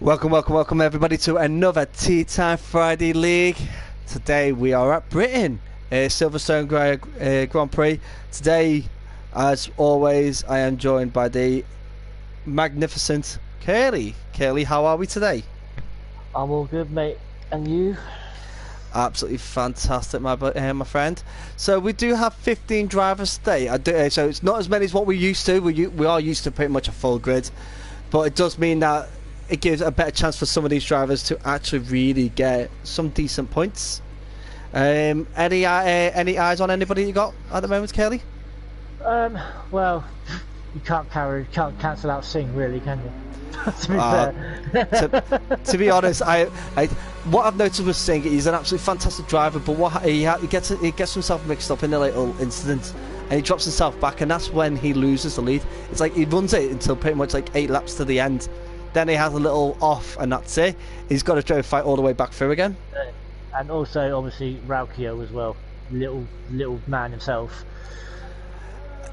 Welcome everybody to another TeaTime Friday League. Today we are at Britain, Silverstone Grand Prix. Today, as always, I am joined by the magnificent Curly. Curly, how are we today? I'm all good, mate. And you? Absolutely fantastic, my friend. So we do have 15 drivers today. So it's not as many as what we used to. We are used to pretty much a full grid, but it does mean that it gives a better chance for some of these drivers to actually really get some decent points. Any eyes on anybody you got at the moment, Kelly? Well, you can't cancel out Sing, really, can you? To be fair. To be honest, I what I've noticed with Sing, he's an absolutely fantastic driver, but what he gets himself mixed up in a little incident, and he drops himself back, and that's when he loses the lead. It's like he runs it until pretty much like 8 laps to the end. Then he has a little off, and that's it. He's got to try to fight all the way back through again. And also, obviously, Raukio as well. Little man himself.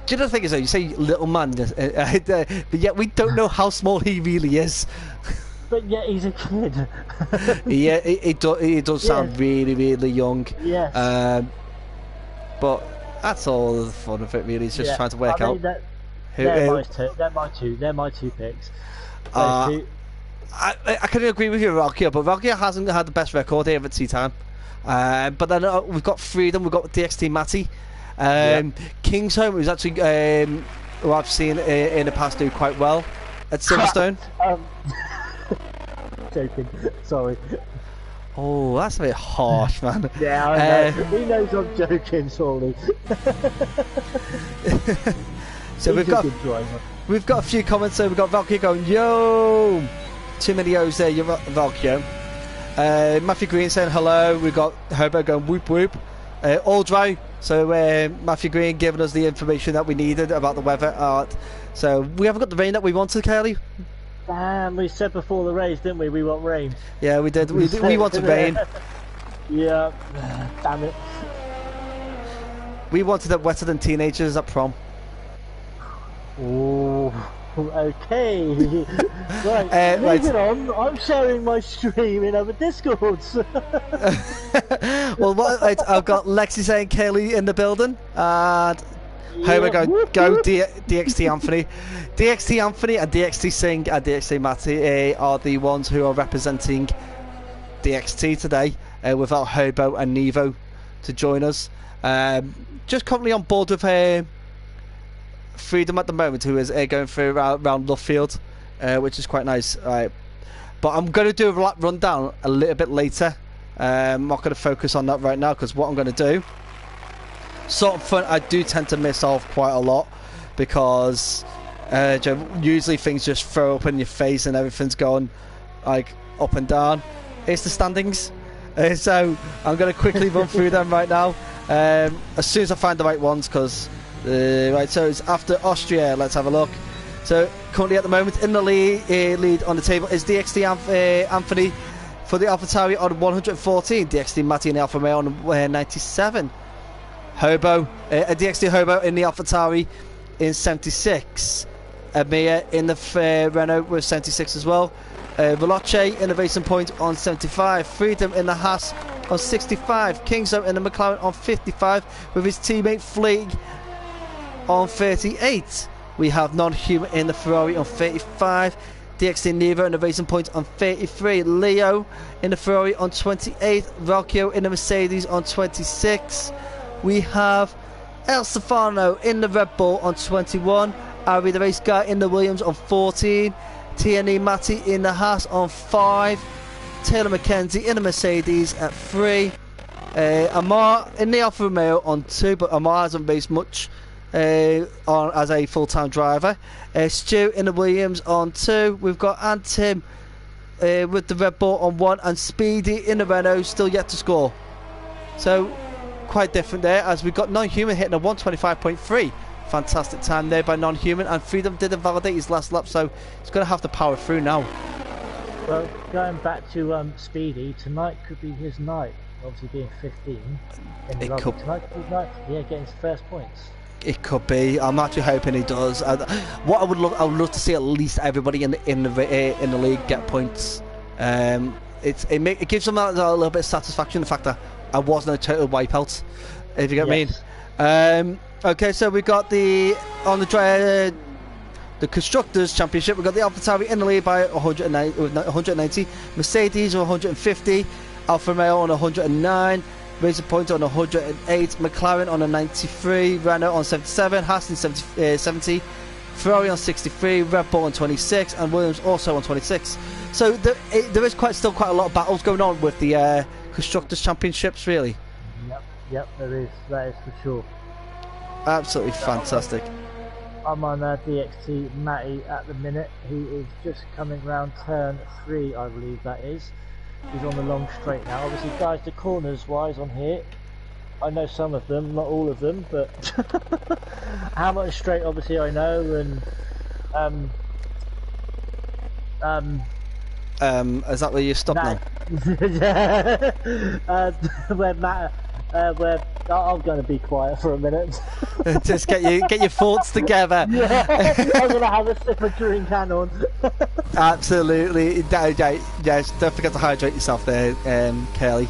Do you know the thing is, though, you say little man, but yet we don't know how small he really is. But yet he's a kid. Yeah, he does sound really, really young. Yes. But that's all the fun of it, really. It's just trying to work out. They're my two picks. I couldn't agree with you, Valkyrie, but Valkyrie hasn't had the best record here at TeaTime. But then we've got Freedom, we've got DxT Matty. King's Home, who's actually who I've seen in the past do quite well at Silverstone. Joking, sorry. Oh, that's a bit harsh, man. Yeah, I know. He knows I'm joking, sorry. So we've got a few comments. So we've got Valkyrie going, yo! Too many O's there, you're Valkyrie. Matthew Green saying hello. We've got Hobo going whoop whoop. All dry. So Matthew Green giving us the information that we needed about the weather. So we haven't got the rain that we wanted, Kelly. Damn, we said before the race, didn't we? We want rain. Yeah, we did. We wanted rain. Yeah. Damn it. We wanted it wetter than teenagers at prom. Oh, okay. Right, moving on. I'm sharing my stream in other Discords. Well, I've got Lexi saying Kaylee in the building, and here we go DxT Anthony. DxT Anthony and DxT Singh and DxT Matty are the ones who are representing DxT today, without Hobo and Nevo to join us. Just currently on board with Freedom at the moment, who is going through around Luffield, which is quite nice. But I'm going to do a lap rundown a little bit later. I'm not going to focus on that right now, because what I'm going to do, sort of fun, I do tend to miss off quite a lot, because usually things just throw up in your face and everything's going like up and down. It's the standings. So I'm going to quickly run through them right now, as soon as I find the right ones, because right, so it's after Austria. Let's have a look. So currently at the moment in the lead on the table is DxT Anthony for the AlphaTauri on 114, DxT Matty in the Alfa Romeo on 97, Hobo, DxT Hobo in the AlphaTauri in 76, Mia in the Renault with 76 as well, Veloce in the Racing Point on 75, Freedom in the Haas on 65, Kingso in the McLaren on 55 with his teammate Fleeg on 38. We have Non-Human in the Ferrari on 35, DxT Nevo in the Racing Point on 33, Leo in the Ferrari on 28, Valkio in the Mercedes on 26. We have El Stefano in the Red Bull on 21, Ari the Race Guy in the Williams on 14, TNE Matty in the Haas on 5, Taylor McKenzie in the Mercedes at 3, Amar in the Alfa Romeo on 2, but Amar hasn't raced much on as a full-time driver. Stu in the Williams on 2. We've got and Tim with the Red Bull on 1, and Speedy in the Renault still yet to score. So quite different there, as we've got Non-Human hitting a 125.3. Fantastic time there by Non-Human, and Freedom didn't validate his last lap, so he's going to have to power through now. Well, going back to Speedy, tonight could be his night. Obviously being 15. Tonight could be his night. Yeah, getting his first points. It could be. I'm actually hoping he does. What I would love to see at least everybody in the league get points. It gives them a little bit of satisfaction, the fact that I wasn't a total wipeout, if you get me. Okay, so we got the Constructors Championship. We got the AlphaTauri in the lead by 190, Mercedes on 150, Alfa Romeo on 109, Racing Point on 108, McLaren on a 93, Renault on 77, Haas on 70, Ferrari on 63, Red Bull on 26, and Williams also on 26. So there is still quite a lot of battles going on with the Constructors Championships, really. Yep, there is. That is for sure. Absolutely fantastic. I'm on DxT Matty at the minute. He is just coming round turn 3, I believe that is. He's on the long straight now. Obviously, guys, the corners wise on here, I know some of them, not all of them, but Hamilton straight obviously I know, and is that where you stop now? Yeah. Where I'm going to be quiet for a minute. Just get your thoughts together. Yeah, I'm going to have a sip of drink, hang on. Absolutely. Yes, don't forget to hydrate yourself there, Kelly.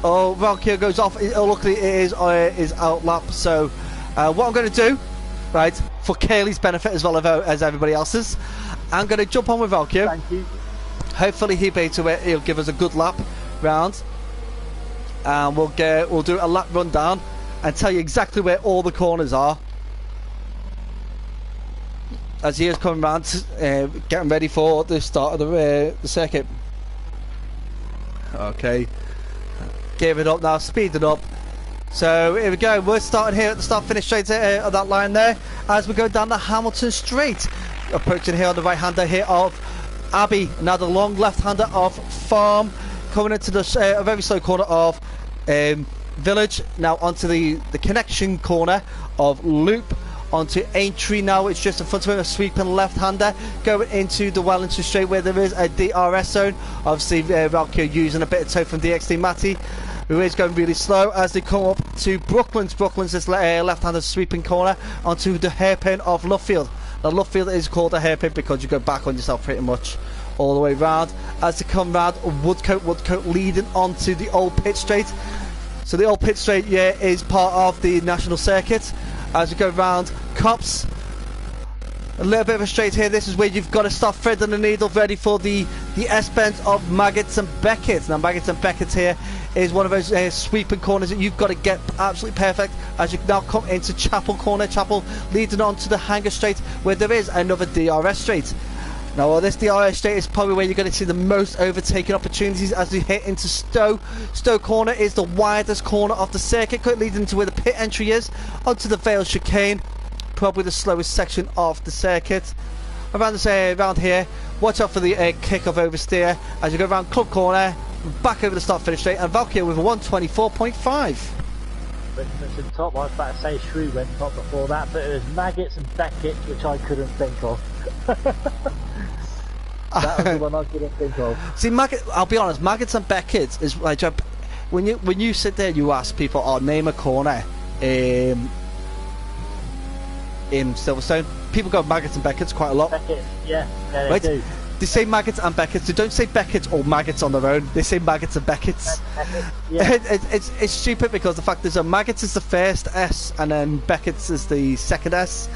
Valkyrie goes off. Luckily, it is his outlap. So, what I'm going to do, right, for Kelly's benefit as well as everybody else's, I'm going to jump on with Valkyrie. Thank you. Hopefully, he'll give us a good lap round. And we'll do a lap rundown and tell you exactly where all the corners are as he is coming round, getting ready for the start of the circuit. Okay, give it up now, speed it up. So here we go, we're starting here at the start finish straight of that line there as we go down the Hamilton Straight, approaching here on the right hander here of Abbey, now the long left hander of Farm, coming into the a very slow corner of Village, now onto the connection corner of Loop, onto Aintree. Now it's just in front of him, a sweeping left-hander going into the Wellington Straight where there is a DRS zone. Obviously Valkyrie using a bit of tow from DxT Matty, who is going really slow as they come up to Brooklands. Brooklands is left-hander sweeping corner onto the hairpin of Luffield. Now Luffield is called a hairpin because you go back on yourself pretty much all the way round. As they come round, Woodcote leading onto the old pit straight. So the old pit straight, yeah, is part of the national circuit. As we go round Cops, a little bit of a straight here. This is where you've got to start threading the needle, ready for the S-bend of Maggots and Beckett. Now Maggots and Beckett here is one of those sweeping corners that you've got to get absolutely perfect as you now come into Chapel Corner. Chapel leading on to the Hangar Straight where there is another DRS straight. Now this DRS straight is probably where you're going to see the most overtaking opportunities as we hit into Stowe. Stowe Corner is the widest corner of the circuit, leading to where the pit entry is, onto the Vale Chicane, probably the slowest section of the circuit. Around here, watch out for the kick-off oversteer as you go around Club Corner, back over the start finish straight, and Valkyrie with a 124.5. Richmond's in top. I was about to say Shrew went top before that, but it was Maggots and Beckett which I couldn't think of. That was the one I couldn't think of. See, I'll be honest, Maggots and Beckett is like when you sit there, you ask people, "Oh, name a corner in Silverstone." People go Maggots and Beckett quite a lot. Beckett, yeah, right? They do. They say Maggots and Beckett. They don't say Beckett or Maggots on their own. They say Maggots and Beckett. Yeah. It's stupid because the fact is that Maggots is the first S and then Beckett's is the second S.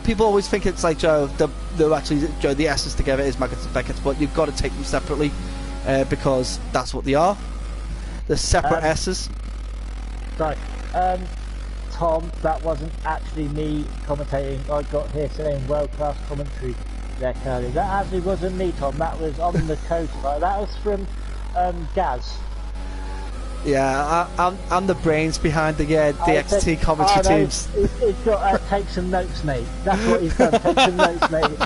People always think it's like the S's together is Maggots and Beckett, but you've got to take them separately because that's what they are. They're separate S's. Sorry, Tom, that wasn't actually me commentating. I got here saying world-class commentary. There, Curly. That actually wasn't me, Tom. That was on the coast. Right? That was from Gaz. Yeah, I'm the brains behind the DxT commentary teams. He's got take some notes, mate. That's what he's done. Take some notes, mate.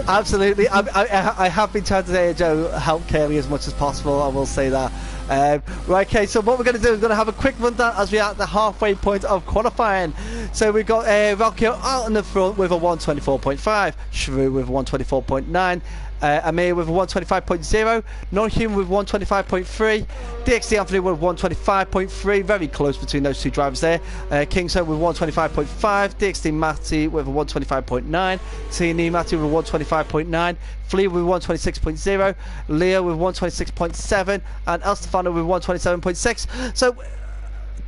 Absolutely. I have been trying to help Curly as much as possible. I will say that. Right, okay, so what we're going to do is we're going to have a quick rundown as we are at the halfway point of qualifying. So we've got Valkyrie out in the front with a 124.5, Shrew with a 124.9, Amir with a 125.0, Non-Human with 125.3, DxT Anthony with 125.3, very close between those two drivers there. Kingston with 125.5, DxT Matty with a 125.9, TNE Matty with a 125.9, Flea with 126.0, Leo with 126.7, and El Stefano with 127.6. So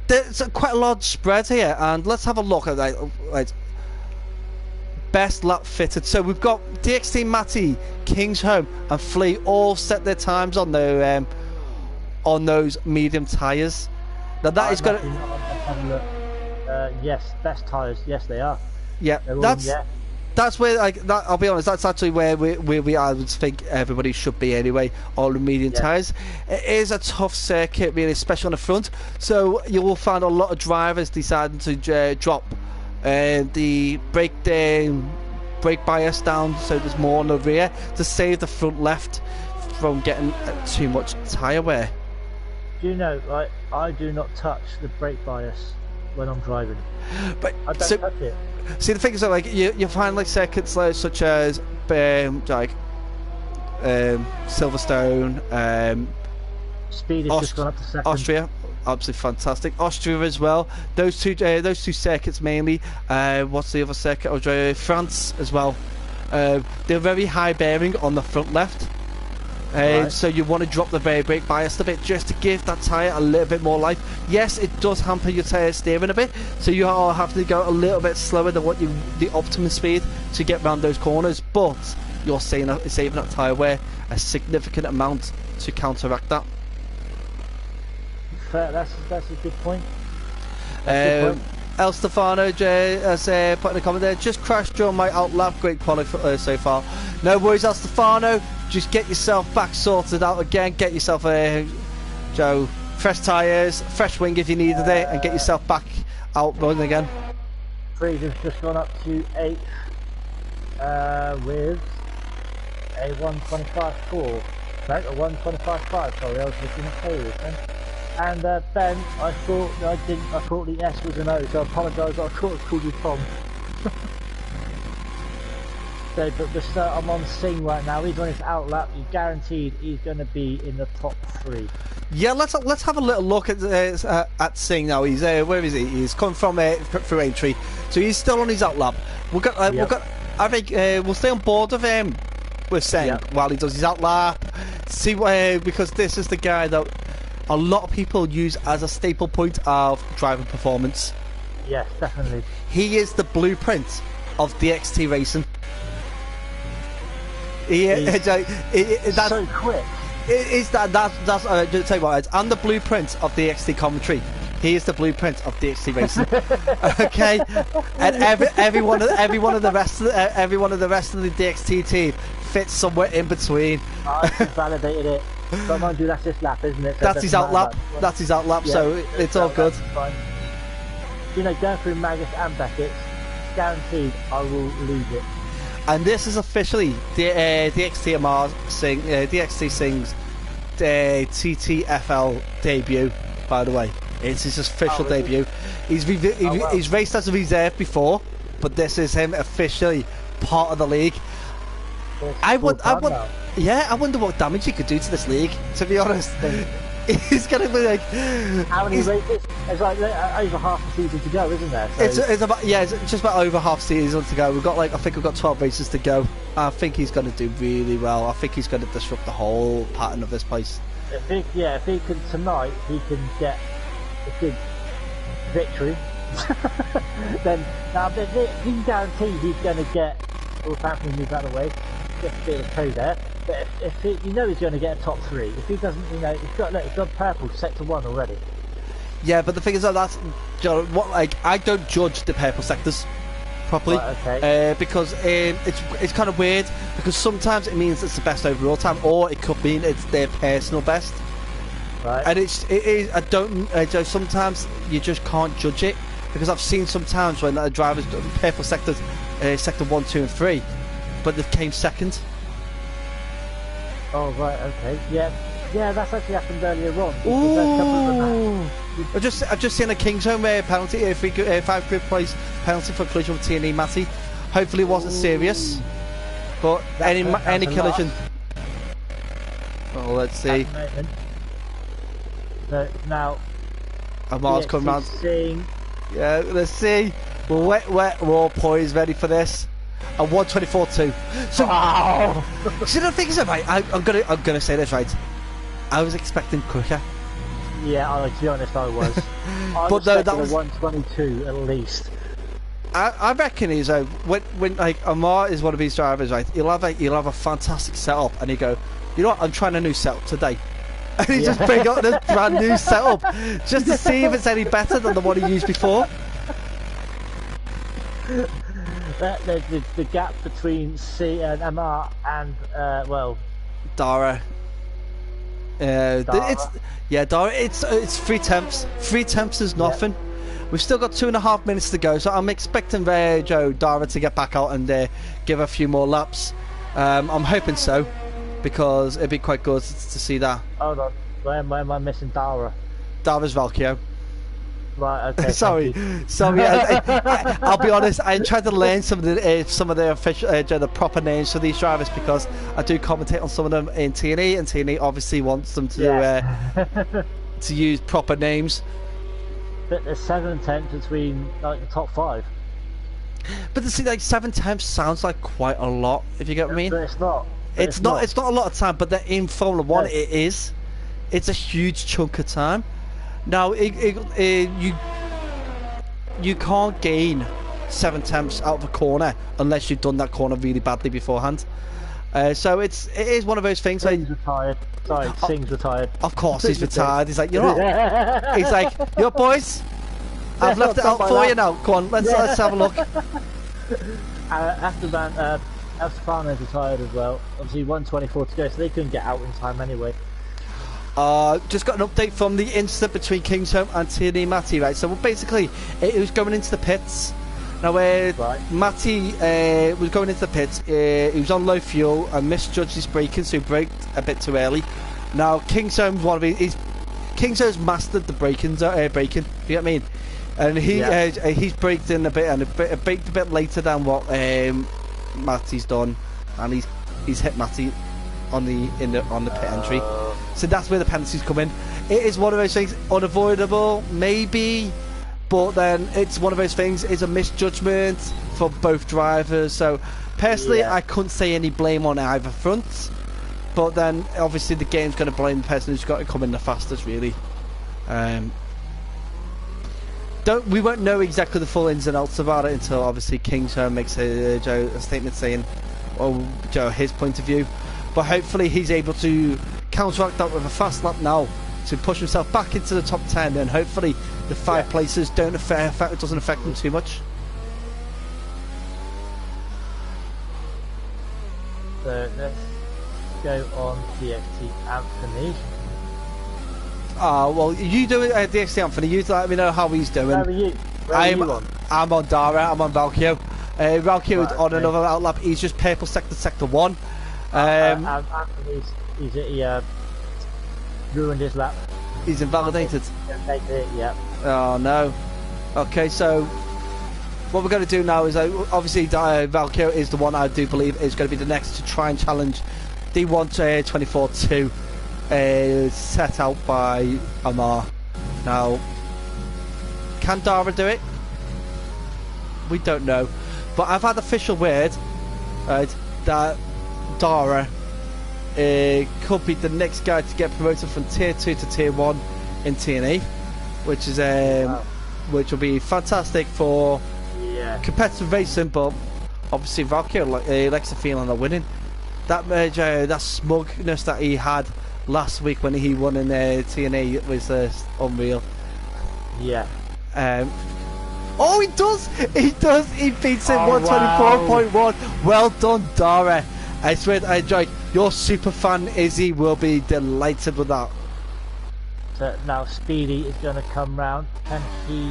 there's quite a large spread here, and let's have a look at that. Best lap fitted. So we've got DxT Matty, Kingsholm, and Flea all set their times on their on those medium tyres. Now that is going to. Yes, best tyres. Yes, they are. Yeah, that's where, like, that, I'll be honest, that's actually where we I would think everybody should be anyway, all the medium tyres. It is a tough circuit, really, especially on the front. So you will find a lot of drivers deciding to drop the brake bias down, so there's more on the rear to save the front left from getting too much tyre wear. Do you know, like, I do not touch the brake bias when I'm driving. But I don't touch it. See, the thing is that, like, you find like circuits such as Silverstone, Speed has just gone up to second. Austria, absolutely fantastic. Austria as well. Those two circuits mainly. What's the other circuit? France as well. They're very high bearing on the front left. Right. So you want to drop the brake bias a bit just to give that tyre a little bit more life. Yes, it does hamper your tyre steering a bit, so you all have to go a little bit slower than what the optimum speed to get around those corners, but you're saving that tyre wear a significant amount to counteract that. Fair, that's a good point. El Stefano has put in a comment there, just crashed during my outlap, great quality so far. No worries, El Stefano, just get yourself back sorted out again, get yourself fresh tyres, fresh wing if you needed it, and get yourself back out running again. Prix has just gone up to 8th with a 125.4, no, a 125.5, sorry, I was looking at Taylor's then. And Ben, I thought the S was an O, so I apologise, I thought it called you Tom. So, but I'm on Sing right now, he's on his outlap, he's guaranteed he's going to be in the top 3. Yeah, let's have a little look at Sing now. He's where is he? He's come from through entry, so he's still on his outlap. I think we'll stay on board of him with Sing while he does his outlap. See, because this is the guy that a lot of people use as a staple point of driving performance. Yes, definitely. He is the blueprint of DxT racing. That's so quick. That's just tell you what, I'm the blueprint of DxT commentary. He is the blueprint of DxT racing. Okay, and every one of the rest of the DxT team fits somewhere in between. I validated it. But mind you, that's his lap, isn't it? So that's his outlap. That's his outlap. Yeah, so it's all good. You know, going through Magus and Beckett, guaranteed I will lead it. And this is officially DxT Sing's TTFL debut. By the way, it's his official debut. He's raced as a reserve before, but this is him officially part of the league. I wonder what damage he could do to this league, to be honest. He's going to be like... How many races? It's like over half the season to go, isn't there? So it's just about over half season to go. I think we've got 12 races to go. I think he's going to do really well. I think he's going to disrupt the whole pattern of this place. If he can tonight, he can get a good victory. Then he can guarantee he's going to get... Well, apparently move out of the way. Just a bit of code there. But if he's going to get a top 3. If he doesn't, he's got purple sector 1 already. Yeah, but the thing is that I don't judge the purple sectors properly, right, okay. Because it's kind of weird, because sometimes it means it's the best overall time, or it could mean it's their personal best. Right. And it is. I don't. Sometimes you just can't judge it, because I've seen sometimes when the drivers purple sectors, sector 1, 2, and 3, but they came second. Oh right, okay, yeah. Yeah, that's actually happened earlier on. Because a couple of them I've just seen a King's Home penalty, 5 grid place penalty for collision with T&E Matty. Hopefully it wasn't serious, but any collision. Well, let's see. So now, Amar's coming round. Seeing... Yeah, let's see. Wet, raw poise, ready for this. A 124.2. So, see the thing is, right? I'm gonna say this right. I was expecting quicker. Yeah, to be honest, I was. I but was no, that was a 122 at least. I reckon he's when like Amar is one of these drivers, right? He'll have a fantastic setup, and he go, you know what? I'm trying a new setup today, and he just bring up this brand new setup just to see if it's any better than the one he used before. The gap between C and Amar and Dara. Dara. Dara. It's 3 temps. 3 temps is nothing. Yeah. We've still got 2.5 minutes to go, so I'm expecting Dara to get back out and give a few more laps. I'm hoping so, because it'd be quite good to see that. Hold on, where am I missing Dara? Dara's Valkyo. Right, okay. sorry. I'll be honest. I tried to learn some of the official, the proper names for these drivers, because I do commentate on some of them in T&E, and T&E obviously wants them to to use proper names. But there's 7 temps between like the top 5. But to see, like 7 temps sounds like quite a lot, if you get what I mean. But it's not. It's not a lot of time, but in Formula 1 it is. It's a huge chunk of time. Now, you can't gain 7 temps out of a corner unless you've done that corner really badly beforehand. So it is one of those things. Sing's retired. Sorry, Sing's retired. Of course he's retired. He's like, you know what? He's like, yo boys, I've left it out for you now. Go on, let's have a look. Esteban's retired as well. Obviously 124 to go, so they couldn't get out in time anyway. Just got an update from the incident between Kingsholm and T&E Matty, right? So basically, it was going into the pits. Now, Matty was going into the pits. He was on low fuel and misjudged his braking, so he braked a bit too early. Now, Kingsholm's mastered the braking. You know what I mean? And he's braked in a bit, and braked a bit later than what Matty's done, and he's hit Matty on the pit entry. So that's where the penalties come in. It is one of those things, unavoidable, maybe, but then it's one of those things, it's a misjudgment for both drivers. So personally, I couldn't say any blame on either front, but then obviously the game's going to blame the person who's got to come in the fastest, really. We won't know exactly the full ins and outs about it until obviously Kingsholm makes a statement saying, his point of view. But hopefully he's able to counteract that with a fast lap now to push himself back into the top 10, and hopefully the 5 places doesn't affect him too much. So let's go on DxT Anthony. Well, you do it, DxT Anthony. You let me know how he's doing. Where are you? I'm on Dara. I'm on Valkyo. Valkyo is on another outlap. He's just purple sector 1. Anthony's ruined his lap. He's invalidated. Yeah. Oh no. Okay, so what we're going to do now is obviously Valkyo is the one I do believe is going to be the next to try and challenge the 124-2 set out by Amar. Now, can Dara do it? We don't know, but I've had official word, right, that Dara could be the next guy to get promoted from tier 2 to tier 1 in T&E, which is which will be fantastic for competitive racing. But obviously Valkyrie likes the feeling of winning. That smugness that he had last week when he won in T&E was unreal. Yeah. Oh, he does! He does! He beats him 124.1. Wow. Well done, Dara. I swear, your super fan Izzy will be delighted with that. So now Speedy is going to come round. Can he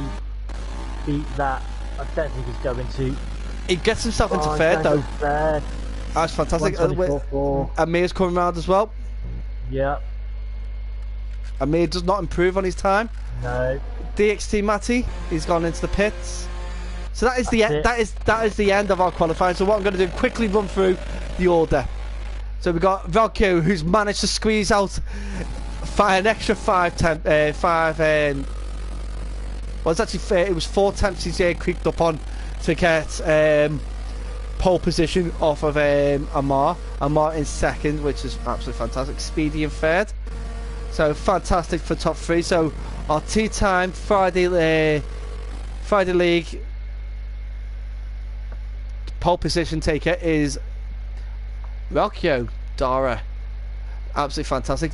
beat that? I don't think he's going to. He gets himself into third though. Third. That's fantastic. Amir's coming round as well. Yeah. Amir does not improve on his time. No. DxT Matty, he's gone into the pits. So that is that is the end of our qualifying. So what I'm going to do, quickly run through the order. So we've got Valkyo, who's managed to squeeze out an extra five. Well, it's actually it was 4 attempts he's creeped up on to get pole position off of Amar. Amar in second, which is absolutely fantastic. Speedy in third. So fantastic for top 3. So our TeaTime Friday League pole position taker is Valkyo Dara. Absolutely fantastic.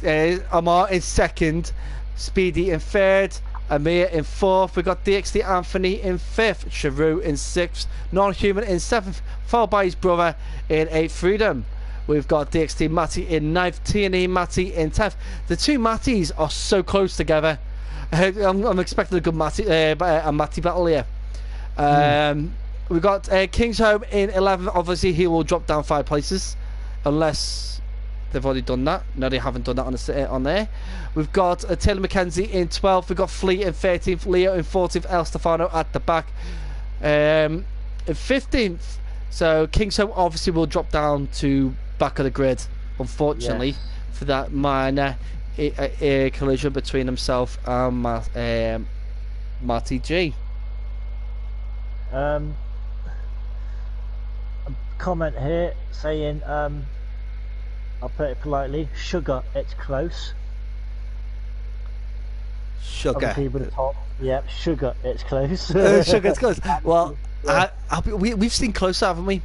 Amar in second, Speedy in third, Amir in fourth. We've got DxT Anthony in fifth, Sharu in sixth, Non-Human in seventh, followed by his brother in eighth, Freedom. We've got DxT Matty in ninth, T&E Matty in 10th. The two Mattys are so close together. I'm expecting a good Matty battle here. We've got King's Home in 11th. Obviously, he will drop down 5 places, unless they've already done that. No, they haven't done that on there. We've got Taylor McKenzie in 12th. We've got Fleet in 13th. Leo in 14th. El Stefano at the back in 15th. So King's Home obviously will drop down to back of the grid, unfortunately, for that minor collision between himself and Matty G. A comment here saying, I'll put it politely, sugar, it's close. Sugar. People at the top. Yep, sugar, it's close. Sugar, it's close. Well, we've seen closer, haven't we?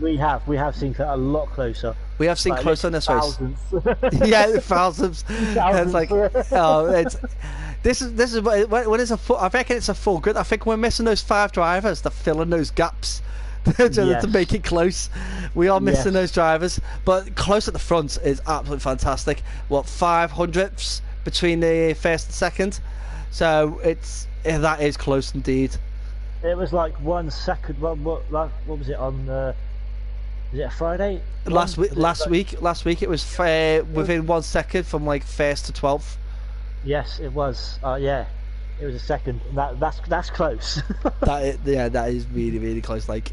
We have seen a lot closer. We have seen closer in this race. Yeah, thousands. It's like, oh, this is when it's a full. I reckon it's a full grid. I think we're missing those 5 drivers to fill in those gaps to make it close. We are missing those drivers, but close at the front is absolutely fantastic. What, 500ths between the first and second? So that is close indeed. It was like 1 second. What was it on? Is it a Friday? Last week it was within 1 second from like first to 12th. Yes, it was. Yeah, it was a second. That's close. that is really, really close. Like,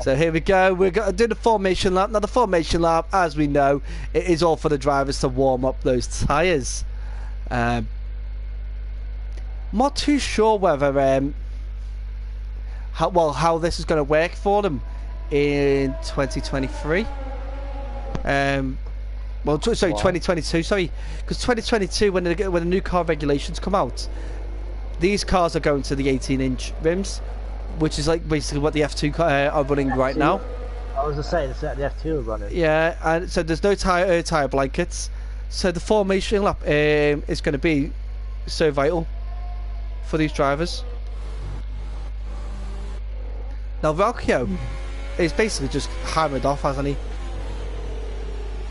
so here we go. We're going to do the formation lap. Now the formation lap, as we know, it is all for the drivers to warm up those tyres. Not too sure whether how this is going to work for them in 2023. Well, sorry, 2022. Sorry, because 2022, when the new car regulations come out, these cars are going to the 18-inch rims, which is like basically what the F2 are running right now. I was going to say that's what the F2 are running. Yeah, and so there's no tire blankets. So the formation lap is going to be so vital for these drivers. Now Valkyo is basically just hammered off, hasn't he?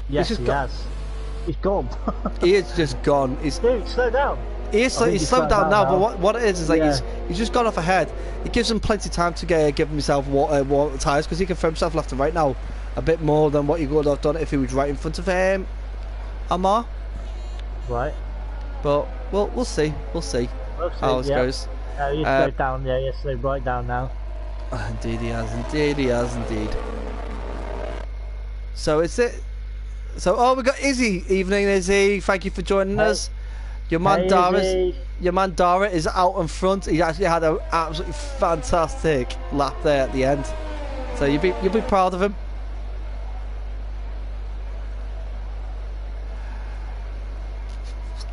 Yes, he has. He's gone. He is just gone. Dude, slow down. He's slowed down now, but what it is like he's just gone off ahead. It gives him plenty of time to give himself water tyres, because he can throw himself left and right now a bit more than what he would have done if he was right in front of Amar. Right. But we'll see. We'll see how it goes. He's slowed down. Yeah, he's slowed right down now. Indeed he has. Indeed he has. Indeed. So it's it. So we got Izzy. Evening, Izzy. Thank you for joining us. Your man Dara is out in front. He actually had an absolutely fantastic lap there at the end. So you'll be proud of him.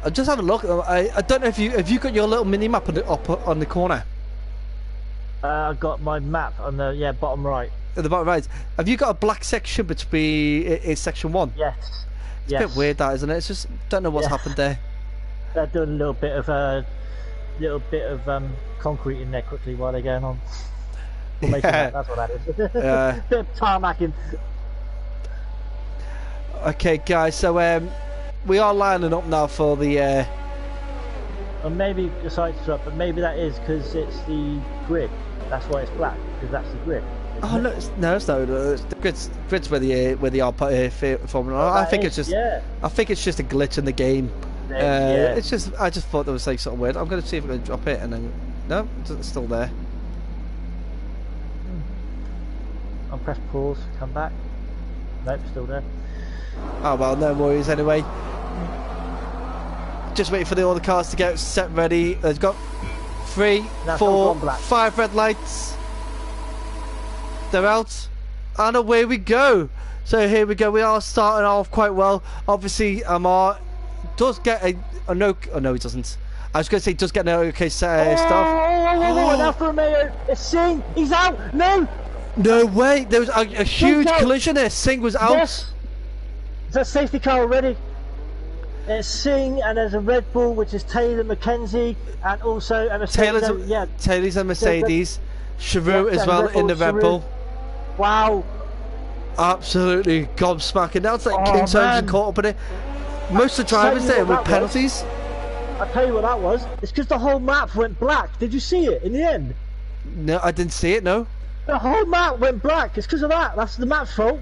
I just have a look. I don't know if you got your little mini map up on the corner. I got my map on the bottom right. At the bottom right. Have you got a black section between section 1? Yes. It's a bit weird, that, isn't it? It's just don't know what's happened there. They're doing a little bit of concrete in there quickly while they're going on. That's what that is. Bit of tarmacking. Okay, guys. So we are lining up now for the. Or maybe decide to up, but maybe that is because it's the grid. That's why it's black, because that's the grid. Oh no, it's not. The grid's where the are forming. I think it's just. I think it's just a glitch in the game. Yeah. It's just, I just thought there was like something weird. I'm going to see if I can drop it, and then no, it's still there. I'll press pause, come back. Nope, still there. Oh well, no worries anyway. Just waiting for the other cars to get set ready. They've got 3, 4, 5 red lights. They're out, and away we go. So here we go. We are starting off quite well. Obviously, Amar does get a no. Oh no, he doesn't. I was going to say does get no okay stuff. Now for a minute. It's Singh. He's out. No. No way. There was a huge collision there. Singh was out. Yes. It's a safety car already. It's Singh, and there's a Red Bull, which is Taylor McKenzie, and also a Mercedes. Taylor's a Mercedes. Sharu as well in the Red Bull. Wow. Absolutely gobsmacking. Now it's like King's Homes caught up in it. Most of the drivers there with penalties. I'll tell you what that was. It's because the whole map went black. Did you see it in the end? No, I didn't see it, no. The whole map went black. It's because of that. That's the map's fault.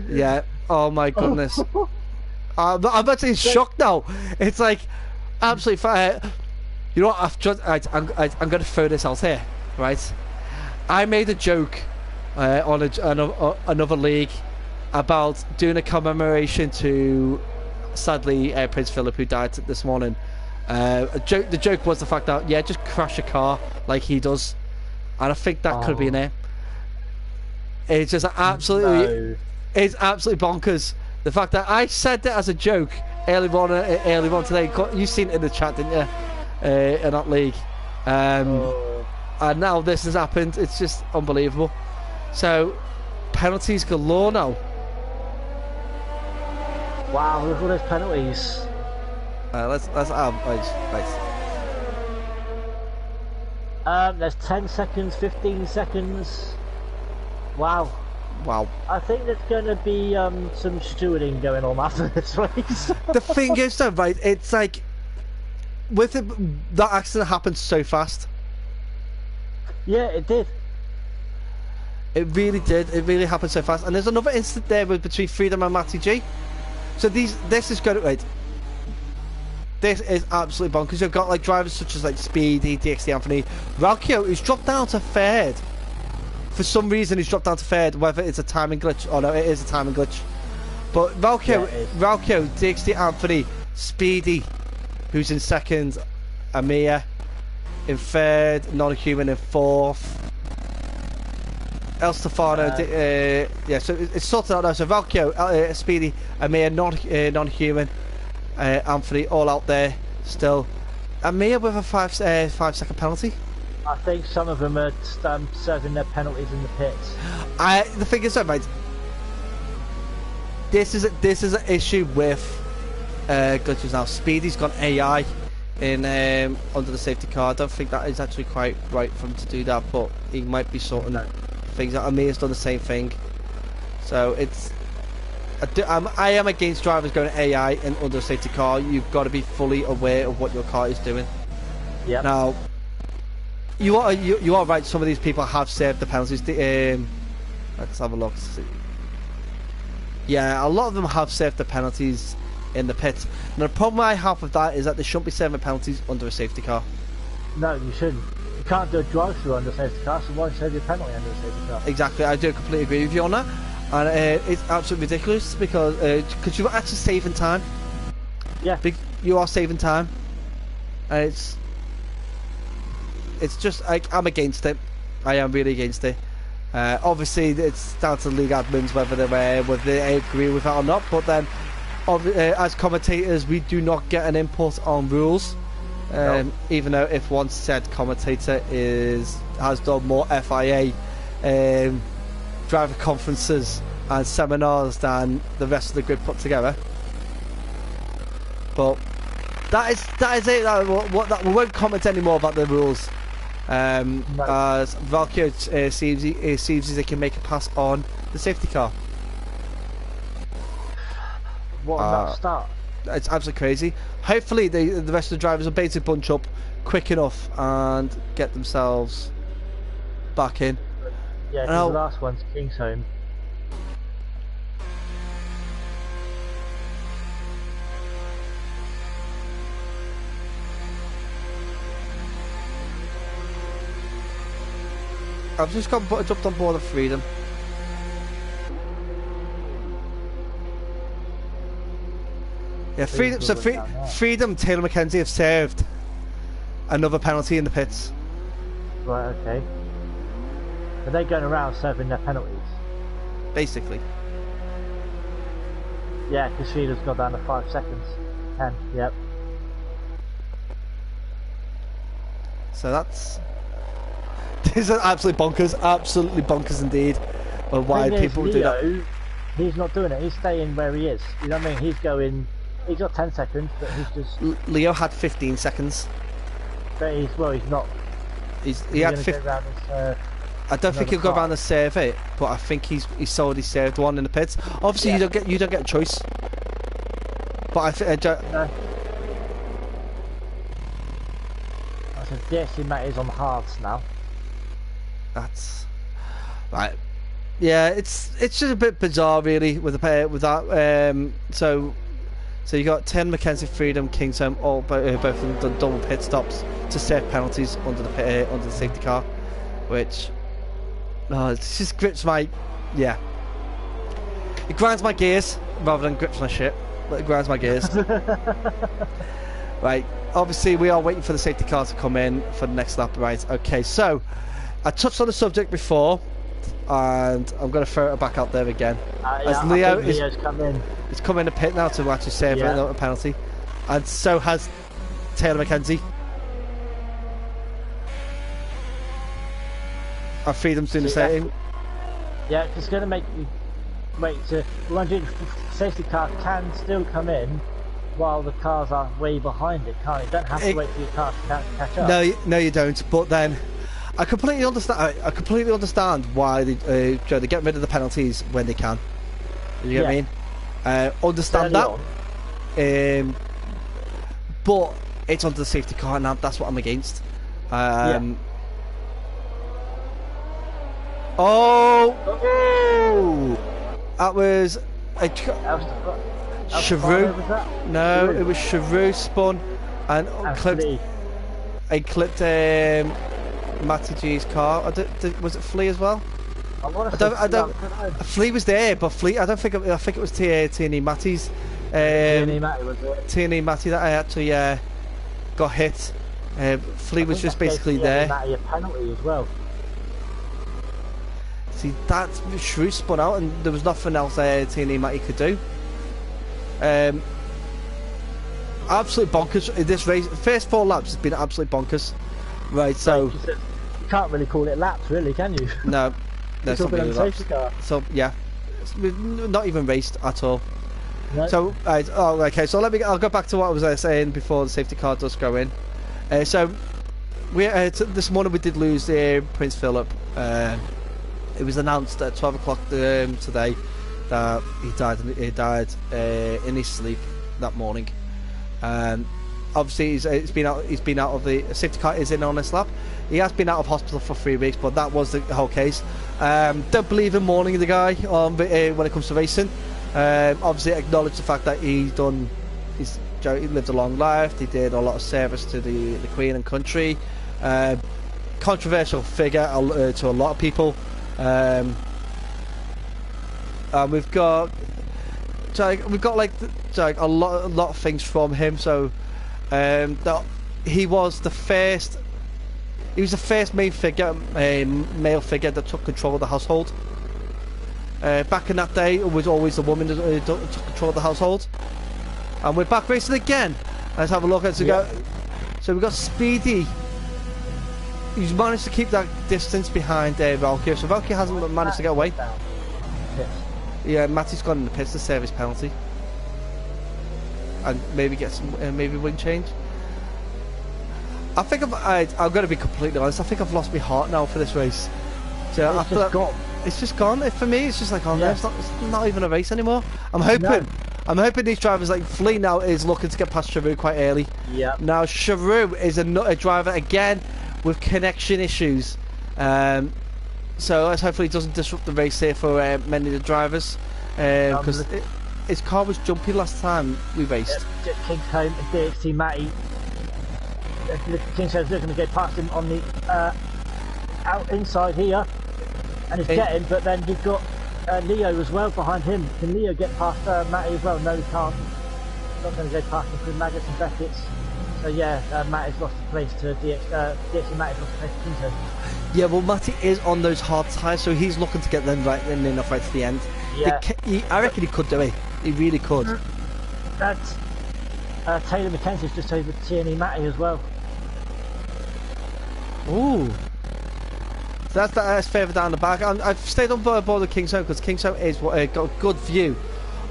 Yeah. Oh my goodness. I'm actually shocked now. It's like absolutely fire. You know what? I'm going to throw this out here, right? I made a joke on another league about doing a commemoration to, sadly, Prince Philip, who died this morning. The joke was the fact that, yeah, just crash a car like he does. And I think that could be in there. It's just absolutely, it's absolutely bonkers. The fact that I said that as a joke earlier on today. You've seen it in the chat, didn't you? In that league. And now this has happened. It's just unbelievable. So, penalties galore now. Wow, look at all those penalties. Let's there's 10 seconds, 15 seconds. Wow. Wow. I think there's going to be some stewarding going on after this race. The thing is though, right, it's like, with it, that accident happened so fast. Yeah, it did. It really did. It really happened so fast. And there's another incident there between Freedom and Matty G. So this is going to... Wait. This is absolutely bonkers. You've got like drivers such as like Speedy, DxT Anthony, Valkyo, who's dropped down to third. For some reason he's dropped down to third, whether it's a timing glitch or no, it is a timing glitch. But Valkyo, DxT Anthony, Speedy, who's in second, Amir in third, Non-Human in fourth. El Stefano, yeah, so it's sorted out now. So Valkyo, Speedy, Amir, Non-Human, Anthony, all out there still. Amir with a 5 second penalty. I think some of them are serving their penalties in the pits. The thing is, right, this is an issue with glitches now. Speedy's got AI in under the safety car. I don't think that is actually quite right for him to do that, but he might be sorting things out. Amir's done the same thing, so it's. I am against drivers going AI in under a safety car. You've got to be fully aware of what your car is doing. Yeah. Now, you are right. Some of these people have saved the penalties. Let's have a look. Yeah, a lot of them have saved the penalties in the pits. Now, the problem I have with that is that they shouldn't be saving penalties under a safety car. No, you shouldn't. You can't do a drive-through under a safety car, so why save your penalty under a safety car? Exactly, I do completely agree with you on that. And it's absolutely ridiculous because you're actually saving time. Yeah. You are saving time. And it's just, I'm against it. I am really against it. Obviously, it's down to the league admins whether they agree with that or not. But then, as commentators, we do not get an input on rules. No. Even though if one said commentator has done more FIA driver conferences and seminars than the rest of the grid put together. But that is it. We won't comment anymore about the rules. As Valkyo seems as they can make a pass on the safety car. What a that start! It's absolutely crazy. Hopefully the rest of the drivers will basically bunch up quick enough and get themselves back in. Yeah, because the last one's King's Home. I've just jumped on board of Freedom. Yeah, Freedom. So Freedom, Taylor McKenzie have served another penalty in the pits. Right. Okay. Are they going around serving their penalties? Basically. Yeah, because Freedom's gone down to 5 seconds. 10. Yep. So that's. This is absolutely bonkers indeed. Of why people do that. He's not doing it. He's staying where he is. You know what I mean? He's going. He's got 10 seconds, but he's just. Leo had 15 seconds. But he's not. He had 15. I don't think he'll go around and serve it, but I think he's already served one in the pits. Obviously, yeah. you don't get a choice. But I think. No. So DxT Matt is on the halves now. That's right. Yeah, it's just a bit bizarre, really, with that. So you got 10 Mackenzie, Freedom, Kingsholm, all both of them done double pit stops to save penalties under the safety car, which it just grips my it grinds my gears rather than grips my shit, but it grinds my gears. Right. Obviously, we are waiting for the safety car to come in for the next lap. Right. Okay. So I touched on the subject before, and I'm going to throw it back out there again. As Leo's come in. He's come in the pit now to actually save a penalty, and so has Taylor McKenzie. Our Freedom's doing the same. Yeah, it's going to make you wait to. The safety car can still come in while the cars are way behind it, can't it? You don't have to wait for your car to catch up. No, you don't. But then, I completely understand why they get rid of the penalties when they can. You know what I mean? Understand that. But it's onto the safety car now. That's what I'm against. Oh! That was a Chevrolet. No, it was Chevrolet spun and clipped Matty G's car. Was it Flea as well? Flea was there, but Flea. I think it was T&E Matty's. T&E Matty was it? T&E Matty that I actually got hit. Flea was just basically there. Matty a penalty as well. See, that Shrew spun out, and there was nothing else T&E Matty could do. Absolute bonkers. This race, first 4 laps has been absolute bonkers. Right, so you can't really call it laps, really, can you? No, it's not really laps. Car. So yeah, it's not even raced at all. No. So okay. So I'll go back to what I was saying before the safety car does go in. So we this morning we did lose Prince Philip. It was announced at 12 o'clock today that he died in his sleep that morning. Obviously he's been out of the safety car is in on this lap. He has been out of hospital for 3 weeks, but that was the whole case. Don't believe in mourning the guy when it comes to racing. Obviously acknowledge the fact that he lived a long life. He did a lot of service to the Queen and country. Controversial figure to a lot of people. We've got like a lot of things from him. So that he was the first male figure that took control of the household. Back in that day, it was always the woman that took control of the household. And we're back racing again. Let's have a look at it. So we've got Speedy. He's managed to keep that distance behind Valkyrie. So Valkyrie hasn't managed to get away. Yeah, Matty's gone in the pits to serve his penalty. And maybe get some, maybe wing change. I think I'm going to be completely honest. I think I've lost my heart now for this race. So it's just gone. It's just gone. For me, it's just like, it's not even a race anymore. I'm hoping these drivers like Flea now is looking to get past Charu quite early. Yeah. Now Charu is a driver again with connection issues. So let's hopefully it doesn't disrupt the race here for many of the drivers. Because his car was jumpy last time we raced. Kingsholm and DxT Matty. Kingsholm's looking to get past him on the out inside here, and he's getting. But then you've got Leo as well behind him. Can Leo get past Matty as well? No, he can't. He's not going to go past him through Maggots and Beckett's. So yeah, Matty's lost the place to DxT. Matty's lost the place to Kingston. Yeah, well, Matty is on those hard tyres, so he's looking to get them right in enough right to the end. Yeah. I reckon he could do it. He really could. That's Taylor McKenzie's just over Tierney Matty as well. Ooh. So that's further down the back. I've stayed on board with Kingsholm because Kingsholm is got a good view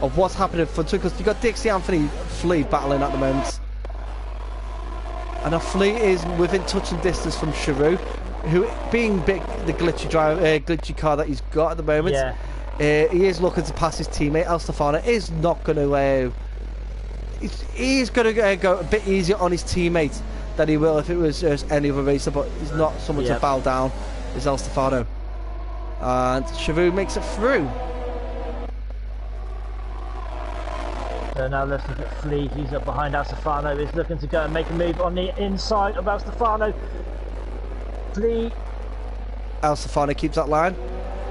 of what's happening for two. Because you've got DxT Anthony Flea battling at the moment. And now Flea is within touching distance from Sharu, who, being big, the glitchy car that he's got at the moment, he is looking to pass his teammate. El Stefano is not going to. He's going to go a bit easier on his teammate than he will if it was any other racer, but he's not someone to bow down. Is El Stefano, and Sharu makes it through. So now let's look at Flea. He's up behind El Stefano. He's looking to go and make a move on the inside of El Stefano. Flea. El Stefano keeps that line.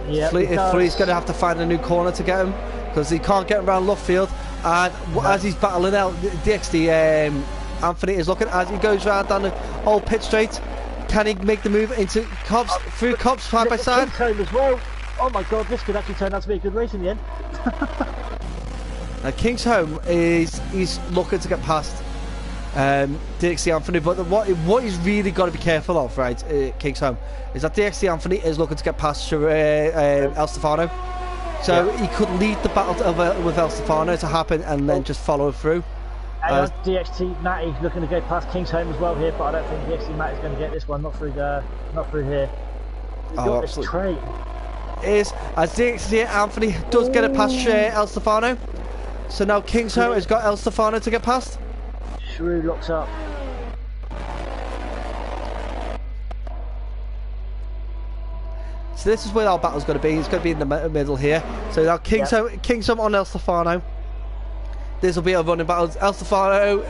Yeah. Flea's going to have to find a new corner to get him because he can't get around left field. And as he's battling out, DxT Anthony is looking as he goes round down the old pit straight. Can he make the move into Cobbs, through Cobbs, side by side? Kingsholm as well. Oh my god, this could actually turn out to be a good race in the end. Now Kingsholm he's looking to get past DxT Anthony, but what he's really got to be careful of, right, Kingsholm, is that DxT Anthony is looking to get past El Stefano. So he could lead the battle with El Stefano to happen and then just follow through. DxT Matty looking to go past Kingsholm as well here, but I don't think DxT Matty's going to get this one, not through here. Oh, this train. Is as DxT Anthony does get it past El Stefano. So now Kingsholm has got El Stefano to get past. Shrew locks up. So this is where our battle's going to be. It's going to be in the middle here. So now Kingsholm on El Stefano. This will be a running battle. El Stefano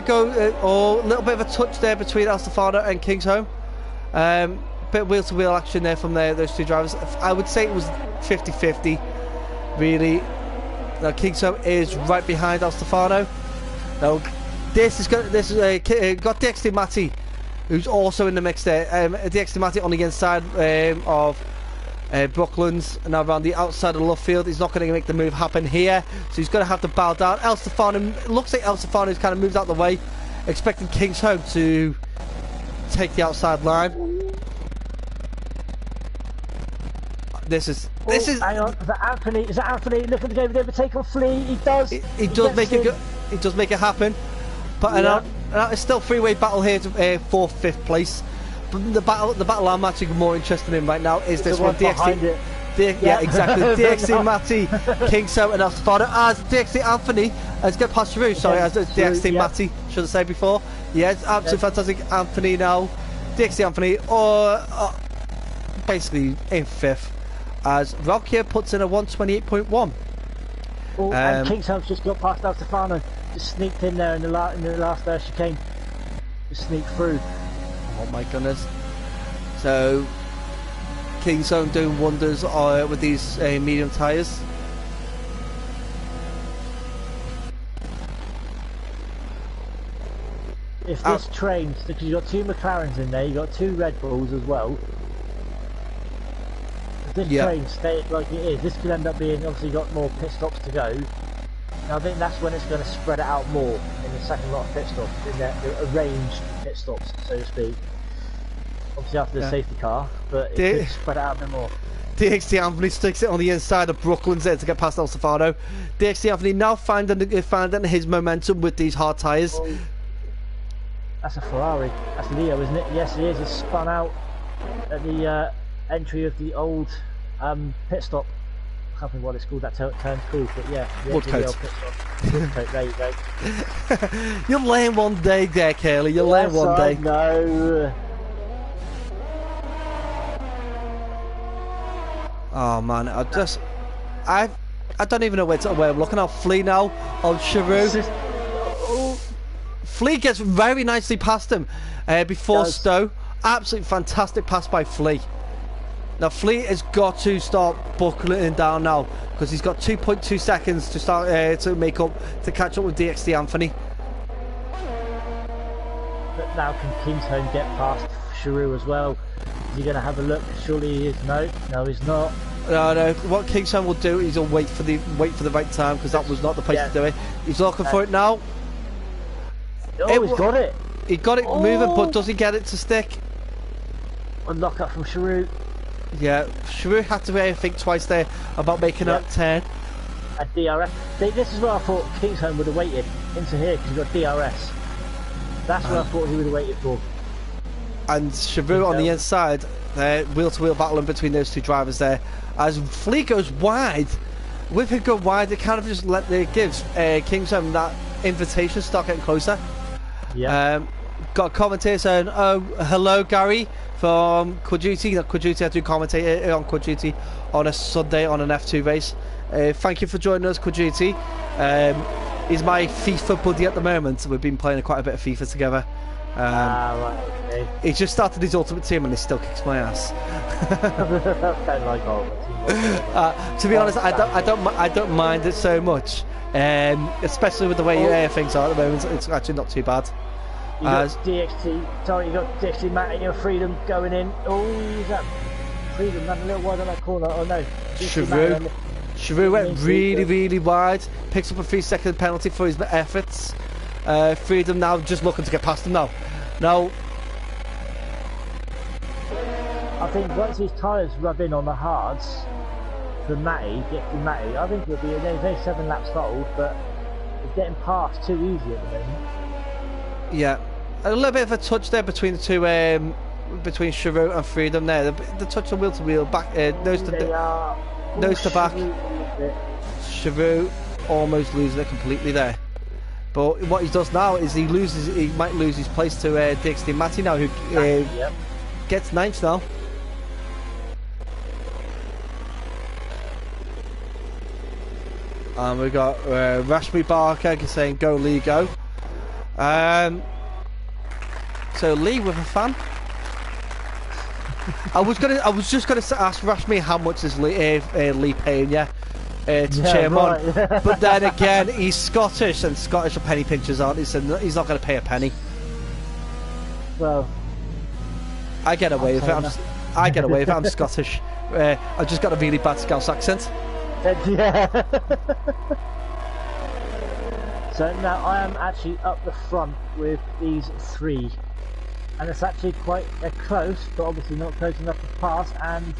go a little bit of a touch there between El Stefano and Kingsholm. Bit wheel to wheel action there from those two drivers. I would say it was 50-50 really. Now Kingsholm is right behind El Stefano. Now this got DxT Matty, who's also in the mix there. DxT Matty on the inside of Brooklands, and now around the outside of the left field. He's not going to make the move happen here, so he's going to have to bow down. El Stefano, looks like El Stefano's kind of moved out the way, expecting Kingsholm to take the outside line. Hang on, is that Anthony looking to go with the overtake on Flea? He does. He does make it happen, but now it's still three-way battle here for 5th place. But the battle I'm actually more interested in right now is this one. DxT. Yeah, exactly. DxT Matty, Kingsholm and El Stefano. As DxT Anthony has got past through. Sorry, as DxT Matty should have said before. Yeah, it's absolutely fantastic. Anthony now, DxT Anthony, or basically in 5th. As Rock here puts in a 128.1. Oh, and Kingsholm's just got past El Stefano. Just sneaked in there in the last chicane. Just sneaked through. Oh my goodness. So Kingsholm doing wonders with these medium tyres. If this train, because you've got 2 McLarens in there, you've got 2 Red Bulls as well. If this train stayed like it is, this could end up being, obviously got more pit stops to go. And I think that's when it's going to spread it out more in the second lot of pit stops, in the arranged pit stops, so to speak. Obviously after the safety car, but it could spread it out a bit more. DxT Anthony sticks it on the inside of Brooklands there to get past El Stefano. DxT Anthony now finding his momentum with these hard tyres. Oh, that's a Ferrari. That's Leo, isn't it? Yes, he is. He's spun out at the entry of the old pit stop. I can't remember what it's called, that turn's called, but yeah. Woodcote. Woodcote, there you go. You'll learn one day there, Curly. You'll learn one day. No. Oh man, I don't even know where I'm looking at. Flea now on Sharu. Flea gets very nicely past him before Stowe, Absolutely fantastic pass by Flea. Now Flea has got to start buckling down now because he's got 2.2 seconds to start to catch up with DxT Anthony. But now can Kingsholm get past Sharu as well? Is he going to have a look? Surely he is. No, he's not. No. What Kingsholm will do is he'll wait for the right time because that was not the place to do it. He's looking for it now. Oh, he's got it. He got it moving, but does he get it to stick? A knock up from Sharu. Yeah, Sharu had to think twice there about making that turn. A DRS. This is where I thought Kingsholm would have waited into here because he got DRS. That's what I thought he would have waited for. And Sharu on the inside, wheel-to-wheel battling between those two drivers there. As Flea goes wide, with him going wide, it kind of just gives Kingsholm that invitation to start getting closer. Yeah. Got a commentator saying, "Oh, hello, Gary from Quad Duty." Not Quad Duty. I do commentate on Quad Duty on a Sunday on an F2 race. Thank you for joining us, Quad Duty. He's my FIFA buddy at the moment. We've been playing quite a bit of FIFA together. Right, okay. He just started his Ultimate Team and he still kicks my ass. That's kind of like Ultimate Team. To be honest, I don't mind it so much, especially with the way things are at the moment. It's actually not too bad. You got DxT. Sorry, you got DxT Matt and your Freedom going in. Oh, is that Freedom? Ran a little wide on that corner. Oh no. Sharu went really wide. Picks up a 3-second penalty for his efforts. Freedom now just looking to get past him now. Now, I think once his tyres rub in on the hards for DxT Matty, I think he'll be only 7 laps old, but he's getting past too easy at the moment. Yeah, a little bit of a touch there between the two, between Sharu and Freedom there. The touch of wheel to wheel, back nose to back. Sharu almost losing it completely there. But what he does now is he might lose his place to DxT Matty now, who gets 9th now. And we've got Rashmi Barker saying "Go Lee, go." So Lee with a fan. I was just gonna ask Rashmi how much is Lee paying you to cheer him on, but then again he's Scottish and Scottish are penny pinchers, aren't he? So he's not going to pay a penny. Well, I get away with it. I get away with it. I'm Scottish. I've just got a really bad Scouse accent. Yeah. So now I am actually up the front with these 3, and it's actually quite close, but obviously not close enough to pass. And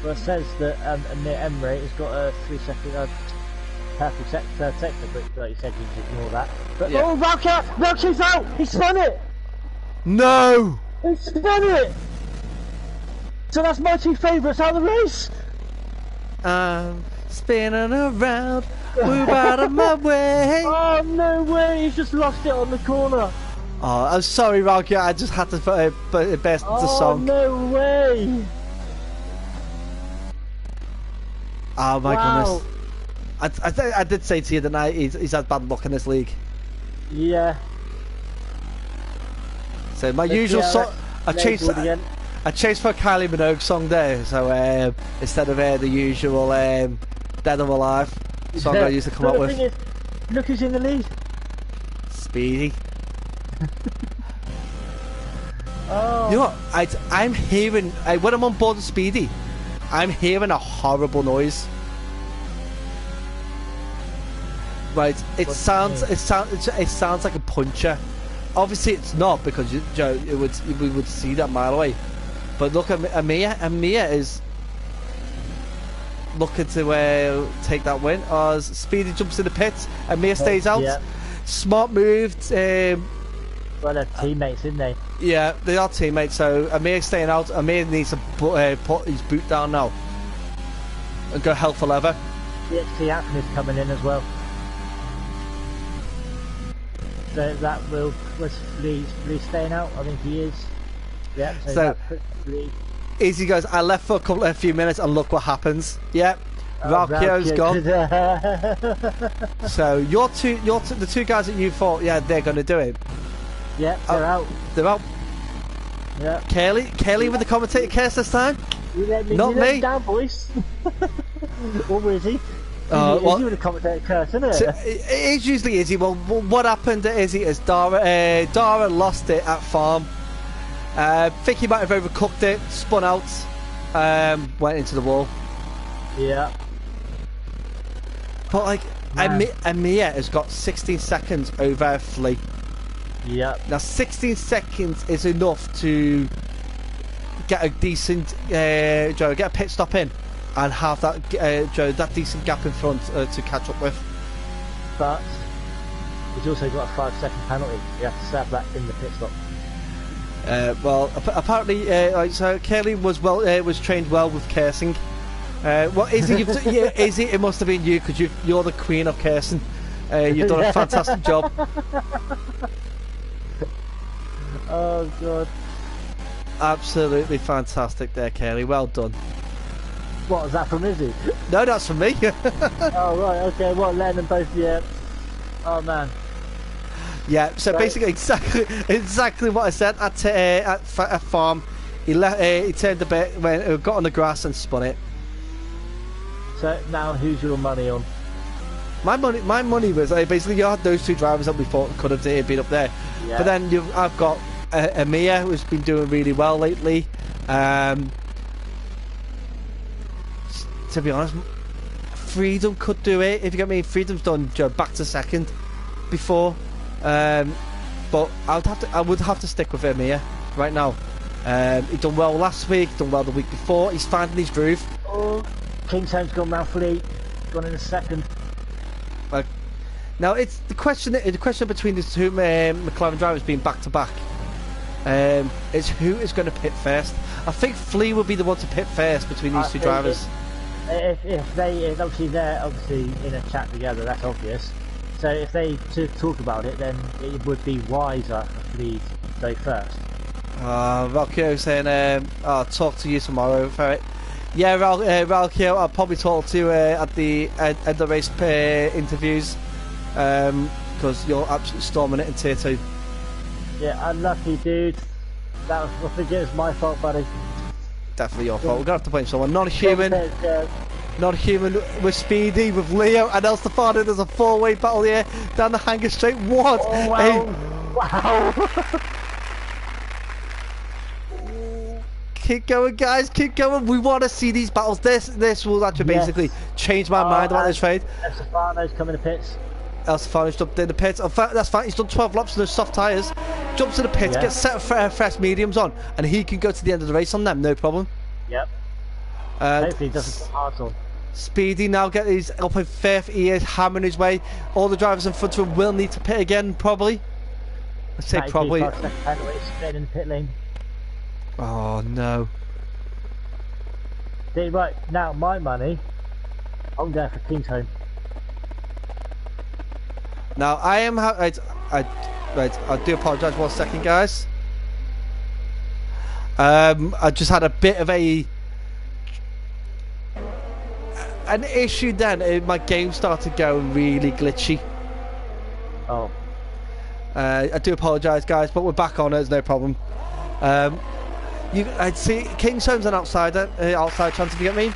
well, it says that near Emre has got a 3-second perfect sector, but like you said, you just ignore that. But yeah. Oh, Valky's out! He spun it! No! He spun it! So that's my 2 favourites out of the race! Spinning around, move out of my way. Oh, no way! He's just lost it on the corner. Oh, I'm sorry, Valky. I just had to best the song. Oh, no way! Oh my goodness! I did say to you that he's had bad luck in this league. Yeah. So my usual song, I changed for a Kylie Minogue song there. So instead of the usual "Dead or Alive" song I used to come up with. Is, look who's in the lead. Speedy. Oh. You know what? I'm hearing when I'm on board with Speedy, I'm hearing a horrible noise. Right, it sounds like a puncher. Obviously, it's not because we would see that mile away. But look at Amia. Amia is looking to take that win. As Speedy jumps in the pits, Amia stays out. Yeah. Smart move. Well, they're teammates, isn't they? Yeah, they are teammates. So Amir staying out. Amir needs to put his boot down now and go hell for leather. DxT Anthony's coming in as well. So that was Lee staying out. I think he is. Yeah. So easy goes. I left for a few minutes and look what happens. Yep. Valkyo's gone. So the two guys that you thought, yeah, they're going to do it. Yeah, they're out. They're out. Yeah. Kelly with the commentator curse this time. Not you let me. down, boys. Or is he? Well, Izzy with the commentator curse, isn't it? So it is usually Izzy. Well, what happened to Izzy is Dara lost it at farm. Vicky might have overcooked it, spun out, went into the wall. Yeah. But like, Amir has got 16 seconds over Flea. Yeah. Now 16 seconds is enough to get a decent, get a pit stop in, and have that, that decent gap in front to catch up with. But he's also got a 5-second penalty. You have to serve that in the pit stop. Well, apparently, so Kelly was trained well with cursing. Well, Izzy, Izzy, it must have been you because you're the queen of cursing. You've done a fantastic job. Oh god! Absolutely fantastic there, Kelly. Well done. What was that from Izzy? No, that's from me. Oh right, okay. Well, letting them both. Yeah. Oh man. Yeah. So right. Basically, exactly what I said at farm. He turned a bit, got on the grass and spun it. So now, who's your money on? My money was basically you had those two drivers that we thought could have been up there, yeah. But then I've got Amir, who's been doing really well lately. To be honest, Freedom could do it if you get me. Freedom's done back to second before, but I would have to stick with Amir right now. He done well last week, done well the week before. He's finding his groove. Oh, Kingstone's gone round Fleet, gone in a second. Now it's the question between the two McLaren drivers being back to back. Is who is going to pit first? I think Flea will be the one to pit first between these two drivers. If they're obviously in a chat together, that's obvious. So if they talk about it, then it would be wiser for Flea to go first. Valkyo saying, I'll talk to you tomorrow for it. Yeah, Valkyo, I'll probably talk to you at the end of the race interviews, because you're absolutely storming it in tier 2. Yeah, unlucky dude. I think it was my fault, buddy. Definitely your fault. We're going to have to blame someone. Not a human. Not a human. We're Speedy with Leo and El Stefano. There's a 4-way battle here down the hanger straight. What? Oh, wow. Wow. Keep going, guys. Keep going. We want to see these battles. This will actually basically change my mind about this trade. El Stefano's coming to pits. El Stefano's jumped in the pits. In fact, that's fine. He's done 12 laps on those soft tyres. Jumps in the pits, gets set fresh mediums on, and he can go to the end of the race on them. No problem. Yep. Hopefully he doesn't put hard on. Speedy now he's up in 5th. He is hammering his way. All the drivers in front of him will need to pit again, probably. Let's say probably. In the pit lane. Oh no. Right, now my money, I'm going for Kingstone. Now I am I do apologise 1 second, guys. I just had a bit of an issue then. My game started going really glitchy. Oh. I do apologise, guys, but we're back on it. There's no problem. I'd see Kingstone's an outsider, outside chance if you get me.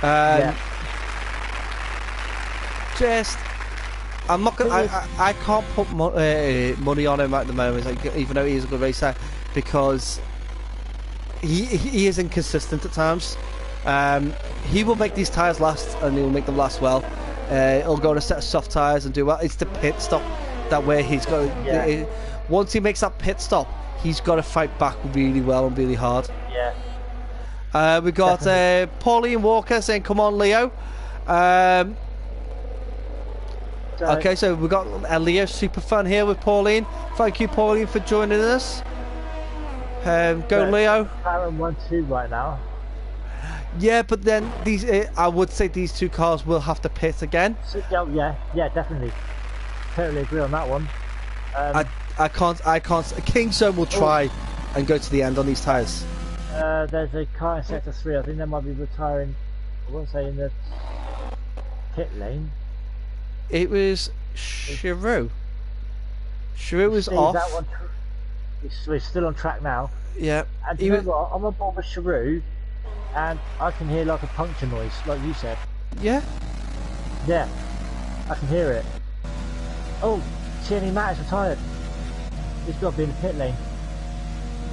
Yeah. Just, I'm not gonna. I can't put money on him at the moment, even though he is a good racer, because he is inconsistent at times. He will make these tyres last, and he'll make them last well. He'll go on a set of soft tyres and do well. It's the pit stop that where he's going. Yeah. Once he makes that pit stop, he's got to fight back really well and really hard. Yeah. We got Pauline Walker saying, "Come on, Leo." Okay, so we've got a Leo super fun here with Pauline. Thank you, Pauline, for joining us. Go, Leo. Karen 1-2 right now. Yeah, but then these, I would say these two cars will have to pit again. Oh, yeah, definitely. Totally agree on that one. I can't. Kingstone will try and go to the end on these tyres. There's a car in sector 3. I think they might be retiring. I won't say in the pit lane. It was Shiru. Shiru was off. That one, we're still on track now. Yeah. And you know what? I'm on board with Sharu, and I can hear like a puncture noise, like you said. Yeah. Yeah, I can hear it. Oh, Tierney Matt is retired. He's got to be in the pit lane.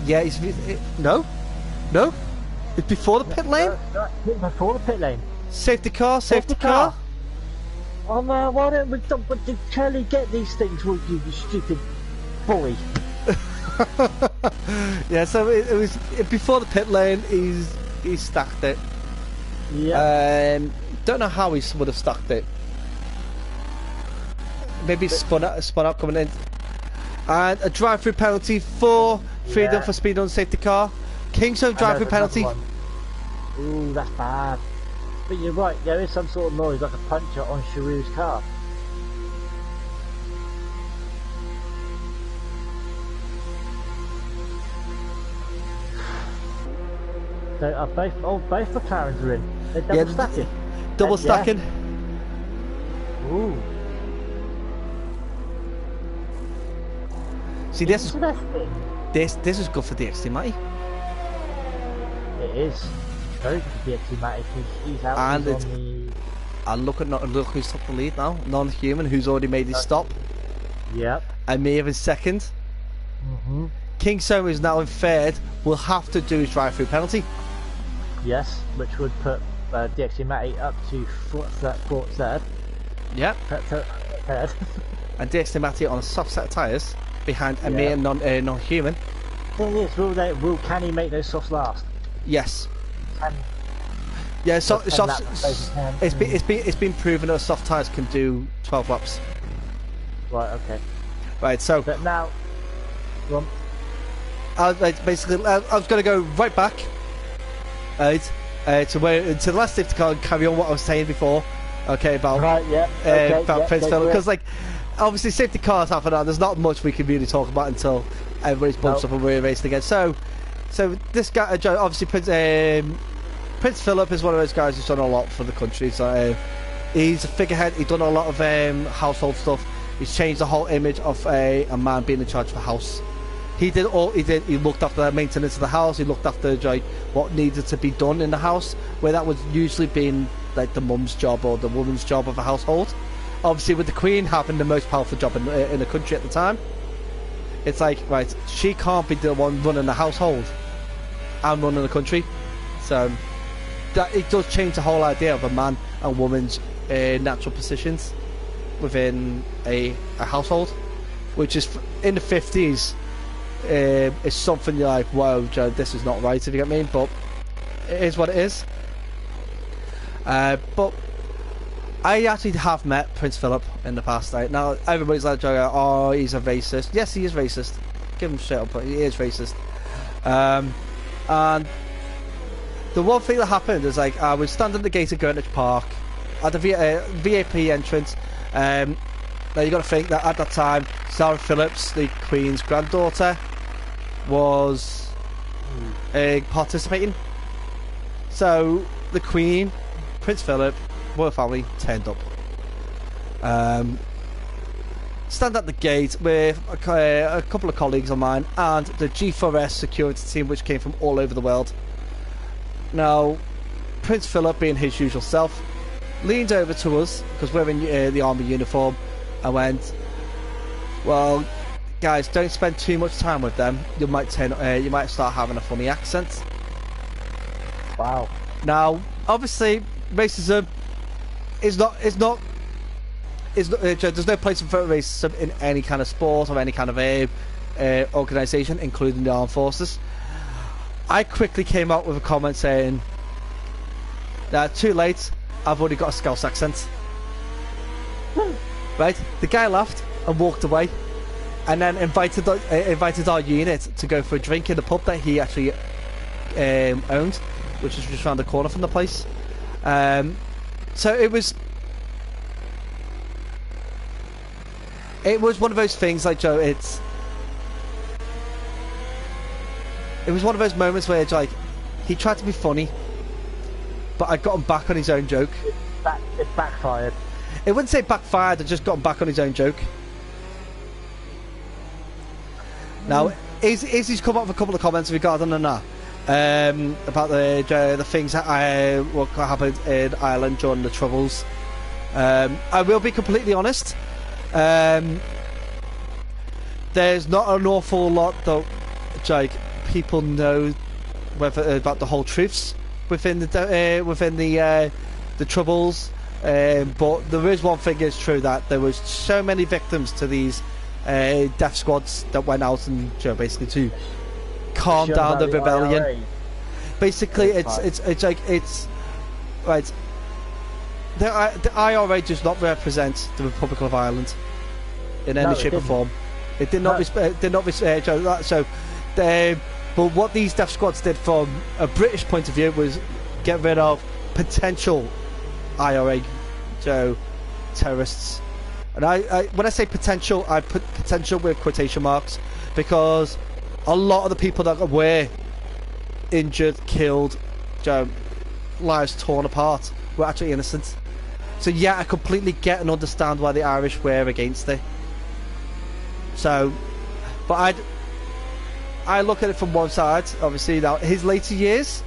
Yeah, no. It's before the pit lane. Before the pit lane. Safety car. Oh man, why don't we Charlie get these things, will you stupid boy? Yeah, so it was before the pit lane. He stacked it. Yeah. Don't know how he would have stacked it. Maybe spun out coming in. And a drive-through penalty for freedom for speed on safety car. Kingston drive-through penalty. Ooh, that's bad. But you're right, there is some sort of noise like a puncture on Sharu's car. So both McLarens are in. They're double stacking. Double stacking. Yeah. Ooh. See, this is good for DxT, Matty. It is very good for DxT, Matty, because he's out. And look who's took the lead now. Non-human, who's already made his stop. Yep. And me in second. King Soma is now in third. Will have to do his drive-through penalty. Yes, which would put DxT Matty up to third. Yep. Third. And DxT Matty on a soft set of tyres behind a mere non-human. Thing is, can he make those softs last? Yes. Yeah, it's been proven that soft tyres can do 12 laps. Right. Okay. Right. So. But now. I was going to go right back. To the last safety car and carry on what I was saying before. Okay, about Prince Philip, because obviously safety cars happen and there's not much we can really talk about until everybody's bumped up and we're racing again. So this guy, obviously Prince Philip is one of those guys who's done a lot for the country. So he's a figurehead. He's done a lot of household stuff. He's changed the whole image of a man being in charge of a house. He did all he did. He looked after the maintenance of the house. He looked after what needed to be done in the house, where that was usually being like the mum's job or the woman's job of a household. Obviously, with the Queen having the most powerful job in the country at the time, it's like, right, she can't be the one running the household and running the country. So that it does change the whole idea of a man and woman's natural positions within a household, which is in the 50s. It's something you're like, wow, Joe, this is not right, if you get me, but it is what it is. But I actually have met Prince Philip in the past. Right? Now everybody's like, oh, he's a racist. Yes, he is racist. Give him straight up, but he is racist. And the one thing that happened is, like, I was standing at the gate of Greenwich Park at the VIP entrance. Now you got to think that at that time, Sarah Phillips, the Queen's granddaughter, was participating. So the Queen, Prince Philip, royal family turned up. Stand at the gate with a couple of colleagues of mine and the G4S security team, which came from all over the world. Now, Prince Philip, being his usual self, leaned over to us because we're in the army uniform, and went, "Well, guys, don't spend too much time with them. You might start having a funny accent." Wow. Now, obviously, racism is not. There's no place for racism in any kind of sport or any kind of organisation, including the armed forces. I quickly came out with a comment saying that too late. I've already got a Scouse accent. Right? The guy laughed and walked away, and then invited our unit to go for a drink in the pub that he actually owned, which is just around the corner from the place. So it was one of those things, like, Joe. It was one of those moments where it's like he tried to be funny, but I got him back on his own joke. It backfired. It wouldn't say backfired, I just got him back on his own joke. Now, Izzy's come up with a couple of comments regarding that. About the things that what happened in Ireland during the Troubles. I will be completely honest. There's not an awful lot that people know about the whole truths within the Troubles. But there is one thing is true, that there was so many victims to these death squads that went out and basically to calm down the rebellion. IRA. Basically, it's right. The IRA does not represent the Republic of Ireland in any shape or form. It did not respect that. So, but what these death squads did from a British point of view was get rid of potential IRA terrorists. And I when I say potential, I put potential with quotation marks, because a lot of the people that were injured, killed, lives torn apart, were actually innocent. So yeah, I completely get and understand why the Irish were against it. So, but I look at it from one side. Obviously, now his later years,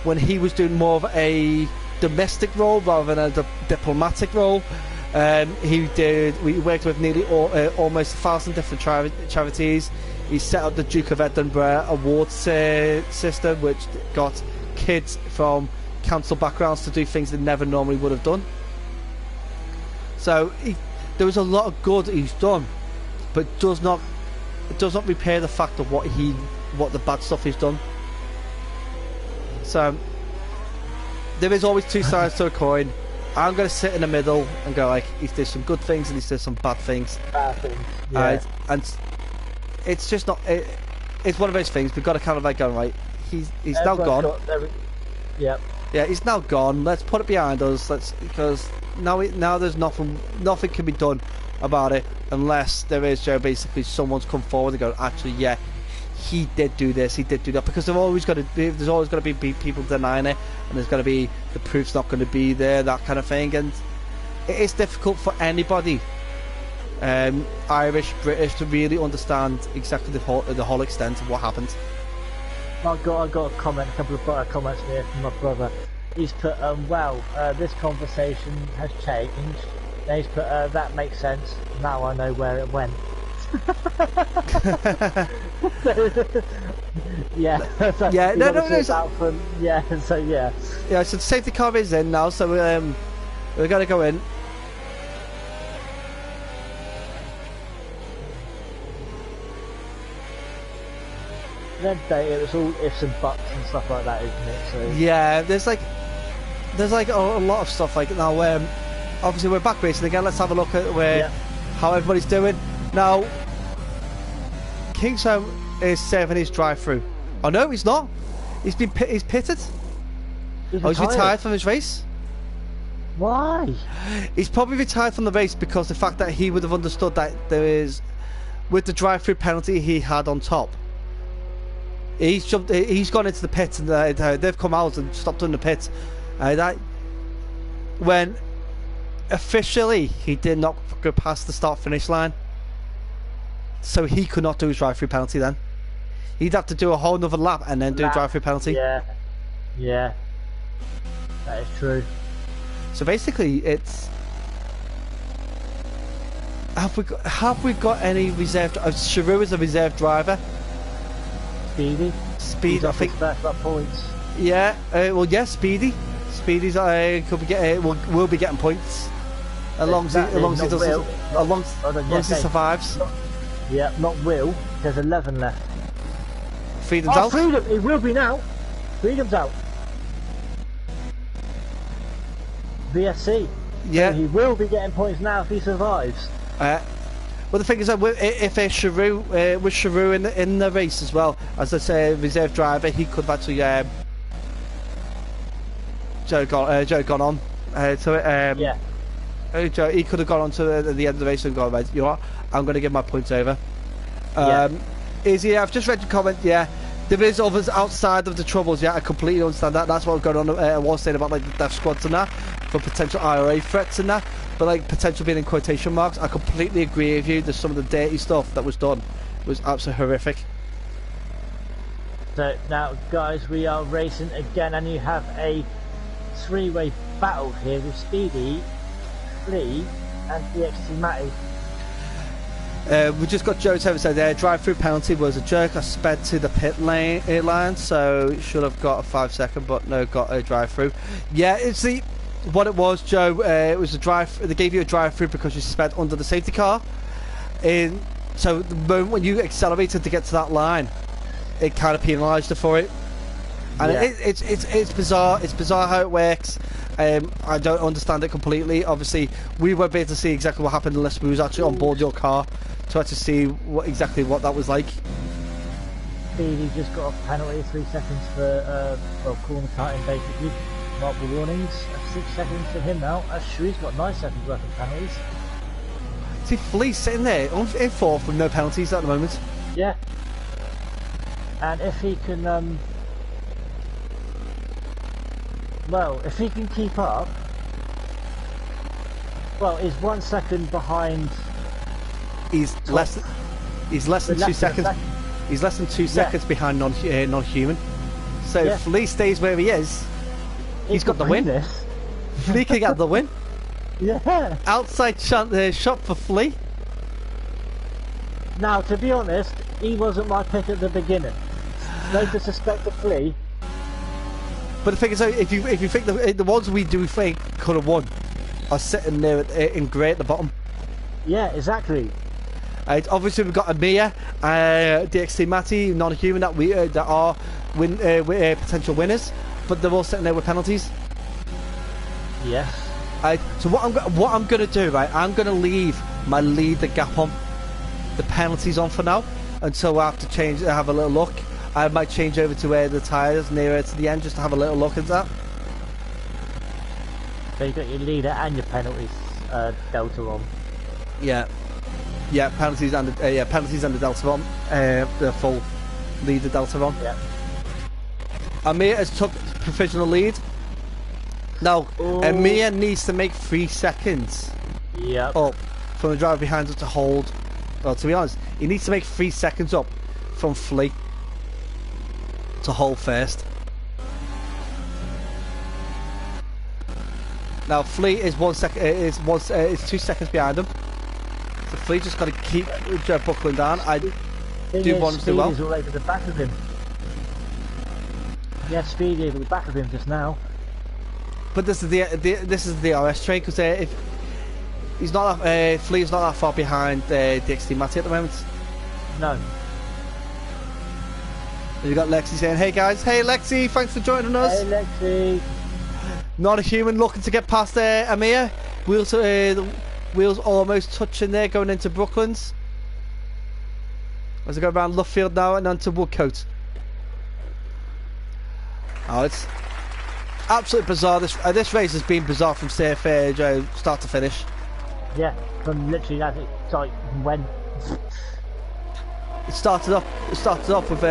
when he was doing more of a domestic role rather than a diplomatic role, we worked with nearly almost 1,000 different charities. He set up the Duke of Edinburgh awards system, which got kids from council backgrounds to do things they never normally would have done. So there was a lot of good he's done, but it does not repair the fact of what the bad stuff he's done. So there is always two sides to a coin. I'm going to sit in the middle and go like, he's did some good things and he's did some bad things. Yeah. And it's just not. It's one of those things. We've got to kind of like go, right. He's now gone. Yeah, he's now gone. Let's put it behind us. Because now there's nothing can be done about it unless there is basically someone's come forward and go, actually, yeah, he did do this, he did do that. Because there's always going to be people denying it, and there's going to be the proof's not going to be there, that kind of thing. And it is difficult for anybody, Irish, British, to really understand exactly the whole extent of what happened. I got a comment, a couple of comments here from my brother. He's put, wow, this conversation has changed. Then he's put, that makes sense. Now I know where it went. Yeah. Yeah. No. Yeah. So yeah. Yeah. So the safety car is in now. So we're gonna go in. Then it was all ifs and buts and stuff like that, isn't it? So yeah, there's like a lot of stuff like now. Obviously we're back racing again. Let's have a look at how everybody's doing now. Kingsholm is serving his drive-through. Oh no, he's not. He's pitted. He's retired from his race. Why? He's probably retired from the race because the fact that he would have understood that there is, with the drive-through penalty he had on top. He's gone into the pit, and they've come out and stopped doing the pit. When officially he did not go past the start-finish line, so he could not do his drive-through penalty. Then he'd have to do a whole another lap and then do a drive-through penalty. Yeah, that is true. So basically, it's have we got any reserve? Sharu is a reserve driver. Speed, I think. Back up points. Yeah, well, yeah, Speedy's could be will be getting points as long as he survives. Not Will. There's 11 left. Freedom's out. Freedom. It will be now. Freedom's out. VSC. Yeah. So he will be getting points now if he survives. Well, the thing is that if Sharu with Sharu in the race as well, as I say, reserve driver, he could have actually Joe gone on to it. Joe, he could have gone on to the end of the race and gone, right, you know what, I'm going to give my points over. I've just read your comment. Yeah, there is others outside of the Troubles. Yeah, I completely understand that. That's what was going on. I was saying about like the death squads and that, for potential IRA threats and that. But like potential being in quotation marks, I completely agree with you. There's some of the dirty stuff that was done was absolutely horrific. So now, guys, we are racing again, and you have a three-way battle here with Speedy, Flea, and DxT Matty. We just got Joe's over said there. Drive-through penalty was a jerk. I sped to the pit line, so it should have got a 5-second, but no, got a drive-through. Yeah, it's what it was, Joe. It was a drive. They gave you a drive-through because you sped under the safety car. So the moment when you accelerated to get to that line, it kind of penalised you for it. And yeah. It's bizarre. It's bizarre how it works. I don't understand it completely. Obviously, we won't be able to see exactly what happened unless we was actually on board your car to actually see exactly what that was like. Speedy just got a penalty, 3 seconds for corner cutting basically. Multiple warnings. 6 seconds for him now. He's got 9 seconds worth of penalties. See, Flea's sitting there in fourth with no penalties at the moment. Yeah. And if he can, well, if he can keep up, well, he's 1 second behind. He's less than 2 seconds. He's less than 2 seconds behind non-human. So if Flea stays where he is, he's got the win. Flea can get the win. Yeah. Outside shot for Flea. Now, to be honest, he wasn't my pick at the beginning. No disrespect to Flea. But the thing is, if you think the ones we do think could have won are sitting there in grey at the bottom. Yeah, exactly. Obviously, we've got Amir, DxT Matty, non-human that are potential winners, but they're all sitting there with penalties. Yes. So what I'm gonna do, right? I'm gonna leave my lead the gap on, the penalties on for now, until I have to have a little look. I might change over to where the tyres nearer to the end just to have a little look at that. So you got your leader and your penalties delta on. Yeah, penalties and the delta on. The full leader delta on. Yeah. Amir has took provisional lead. Now Amir needs to make 3 seconds. Yeah. Up from the driver behind us to hold. Well, to be honest, he needs to make 3 seconds up from Flea to hold first. Now Flea is 1 second. Is 2 seconds behind him. So Flea just got to keep buckling down. I do want him to do well. Speedy's all over the back of him. Yeah, Speedy over the back of him just now. But this is the RS train because if he's not Flea's not that far behind DxT Matty at the moment. No. You got Lexi saying, "Hey guys, hey Lexi, thanks for joining us." Hey Lexi. Not a human looking to get past Amir. Wheels almost touching there, going into Brooklands. As I go around Luffield now and onto Woodcote. Oh, it's absolutely bizarre. This race has been bizarre from start to finish. Yeah, from literally as it like when. It started off with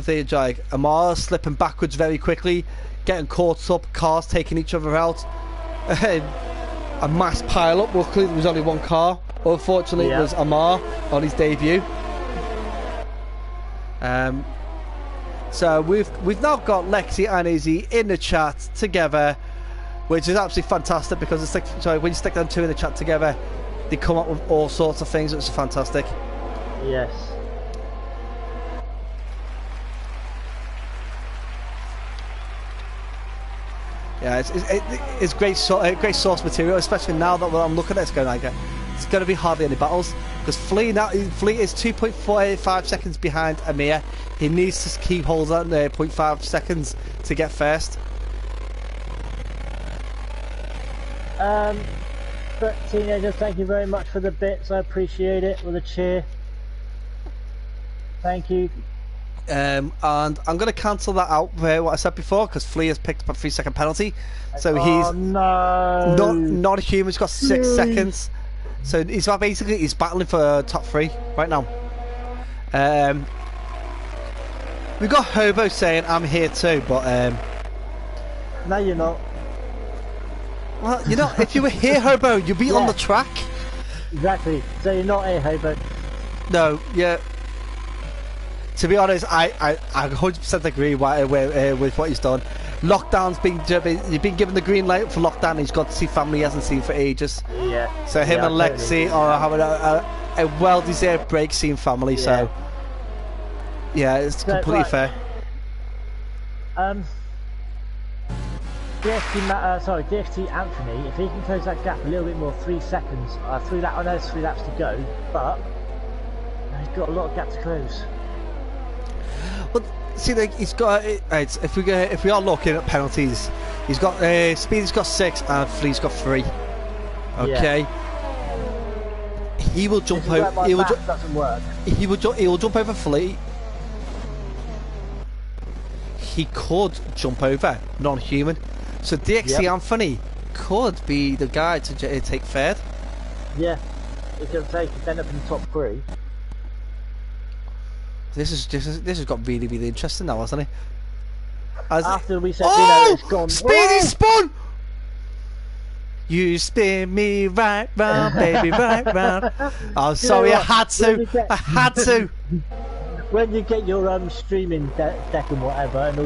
the Amar slipping backwards very quickly, getting caught up, cars taking each other out. A mass pile up. Luckily there was only one car. Unfortunately, it was Amar on his debut. So we've now got Lexi and Izzy in the chat together, which is absolutely fantastic because when you stick them two in the chat together, they come up with all sorts of things. It's fantastic. Yes. Yeah, it's great source material, especially now that I'm looking at it. It's going to be hardly any battles because Flea is 2.45 seconds behind Amir. He needs to keep hold on 0.5 seconds to get first. But teenagers, thank you very much for the bits. I appreciate it with a cheer. Thank you. And I'm going to cancel that out what I said before because Flea has picked up a 3-second penalty. So he's not a human. He's got 6 seconds. So he's battling for top 3 right now. We've got Hobo saying I'm here too, but no, you're not. Well, you know, if you were here, Hobo, you'd be on the track. Exactly. So you're not here, Hobo. No, yeah. To be honest, I 100% agree with what he's done. Lockdown's he's been given the green light for lockdown. He's got to see family he hasn't seen for ages. Yeah. So him and Lexi are having a well-deserved break seeing family. Yeah. So yeah, it's completely fair. DxT Anthony, if he can close that gap a little bit more, 3 seconds, I know there's 3 laps to go, but he's got a lot of gap to close. Well, see, like, he's got. If we are looking at penalties, he's got Speedy's got 6 and Flea's got 3. Okay. Yeah. He will jump over. He will doesn't work. He will jump over Flea. He could jump over non-human. So DxT Anthony could be the guy to take third. Yeah, he could end up in the top 3. This has got really, really interesting now, hasn't it? After we said it's gone. Speedy spun! You spin me right round, baby, right round. Oh, sorry, I had to. When you get your streaming deck and whatever, and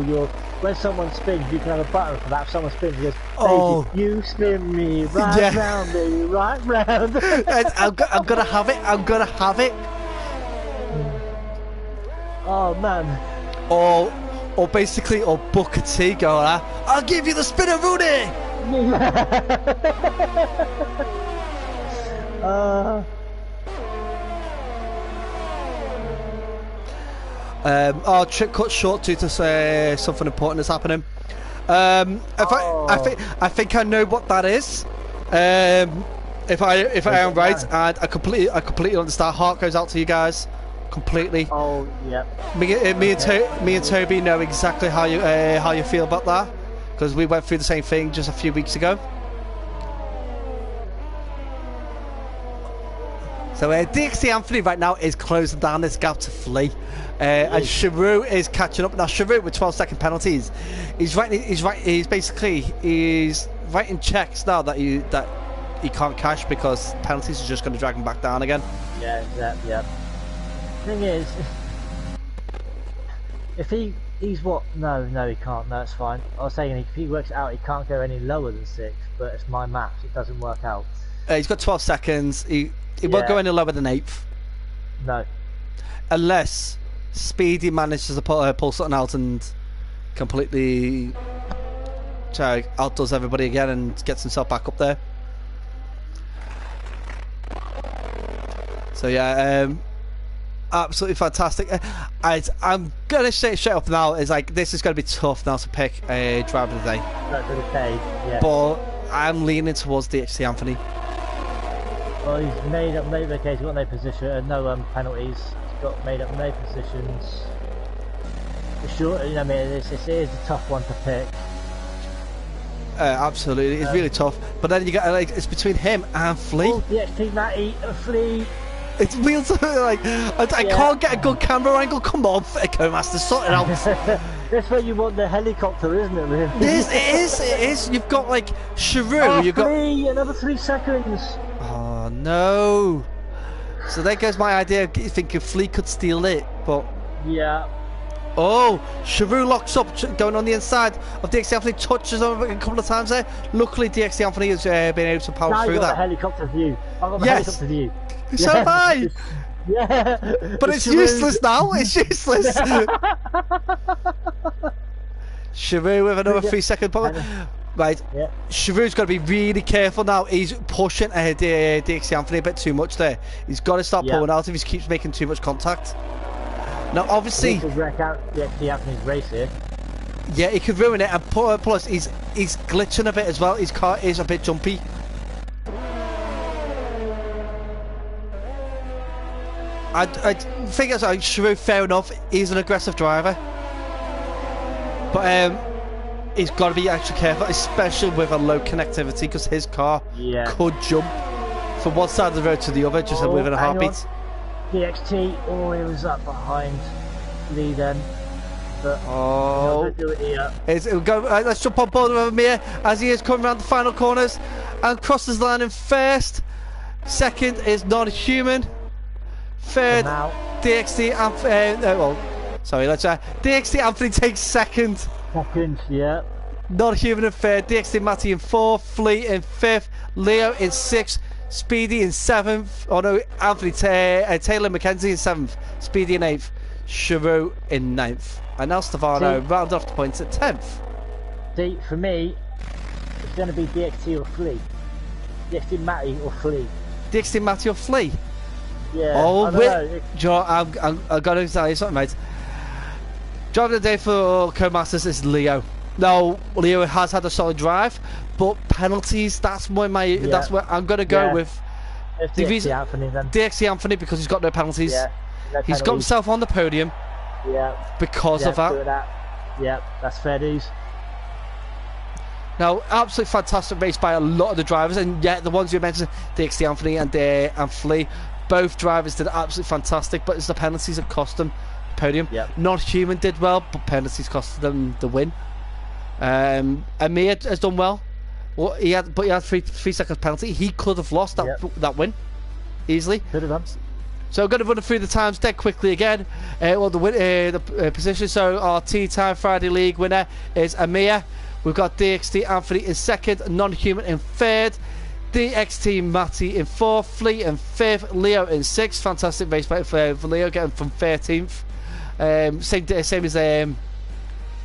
when someone spins, you can have a button for that. If someone spins, you goes, you spin me right round, baby, right round. I'm gonna have it. Oh man. Or basically, Booker T going, I'll give you the spinner, Rooney. Trick cut short due to something important is happening. I think I know what that is. If I am right, and I completely understand. Heart goes out to you guys, completely. Oh yeah. Me and Toby know exactly how you feel about that, because we went through the same thing just a few weeks ago. So DxT Anthony right now is closing down this gap to Flea, and Sharu is catching up now. Sharu with 12-second penalties. He's writing checks now that he can't cash because penalties are just going to drag him back down again. Yeah. Thing is, if he's what? No, he can't. No, it's fine. I was saying if he works out, he can't go any lower than 6. But it's my maths. It doesn't work out. He's got 12 seconds. He won't go any lower than 8th. No. Unless Speedy manages to pull something out and completely outdoes everybody again and gets himself back up there. So yeah, absolutely fantastic. I'm gonna say it straight up now, is like this is gonna be tough now to pick a driver of the day. Yeah. But I'm leaning towards DxT Anthony. Well, he's made up no vacations, got no position, no penalties. He's got made up no positions. For sure, you know, I mean, it is a tough one to pick. Absolutely, it's really tough. But then you got it's between him and Flea. Oh, DxT Matty and Flea. It's real like I can't get a good camera angle. Come on, Ecomaster, sort it out. That's where you want the helicopter, isn't it? It is. You've got like Sharu. You've got another 3 seconds. Oh no! So there goes my idea. Thinking Flea could steal it, but yeah. Oh, Sharu locks up, going on the inside of DxT Anthony, touches over a couple of times there. Luckily, DxT Anthony has been able to power through that. Helicopter view. I've got the helicopter view. So have I. Yeah. But it's useless now. It's useless. Sharu with another 3-second point. Right. Yeah. Sharu's got to be really careful now. He's pushing DxT Anthony a bit too much there. He's got to start pulling out if he keeps making too much contact. Now, obviously, he could wreck out DxT Anthony's race here. Yeah, he could ruin it, and plus he's glitching a bit as well. His car is a bit jumpy. I think it's like Sharu, fair enough. He's an aggressive driver, but he's got to be extra careful, especially with a low connectivity, because his car could jump from one side of the road to the other just within a heartbeat. DxT, he was up behind Lee then. But do it here. Let's jump on board with him here as he is coming around the final corners and crosses the line in first. Second is non-human. Third, DxT and Sorry, let's DxT Anthony takes second. Second, yeah. Non-Human in third, DxT Matty in fourth, Flea in fifth, Leo in sixth, Speedy in seventh. Oh no, Anthony Taylor McKenzie in seventh, Speedy in eighth, Sharu in ninth, and now Stefano round off the points at 10th. See, for me, it's going to be DxT or Flea. DxT Matty or Flea. DxT Matty or Flea? Yeah. Oh, wait. I'm going to tell you something, mate. Driver of the day for Co-Masters is Leo. No, Leo has had a solid drive, but penalties, that's where that's where I'm going to go with. It's DxT Anthony then. DxT Anthony, because he's got no penalties. Yeah, no he's got himself on the podium. Yeah. Because of that. Yeah, that's fair dues. Now, absolutely fantastic race by a lot of the drivers, and yet the ones you mentioned, DxT Anthony and Flea, both drivers did absolutely fantastic, but it's the penalties that cost them the podium. Yep. Non-Human did well, but penalties cost them the win. Amir has done well. He had 3 seconds penalty. He could have lost that win easily. Could have done. So I'm going to run through the times dead quickly again. The position. So our TeaTime Friday League winner is Amir. We've got DxT Anthony in second, Non-Human in third, DxT Matty in fourth, Flea in fifth, Leo in sixth. Fantastic race for Leo, getting from 13th.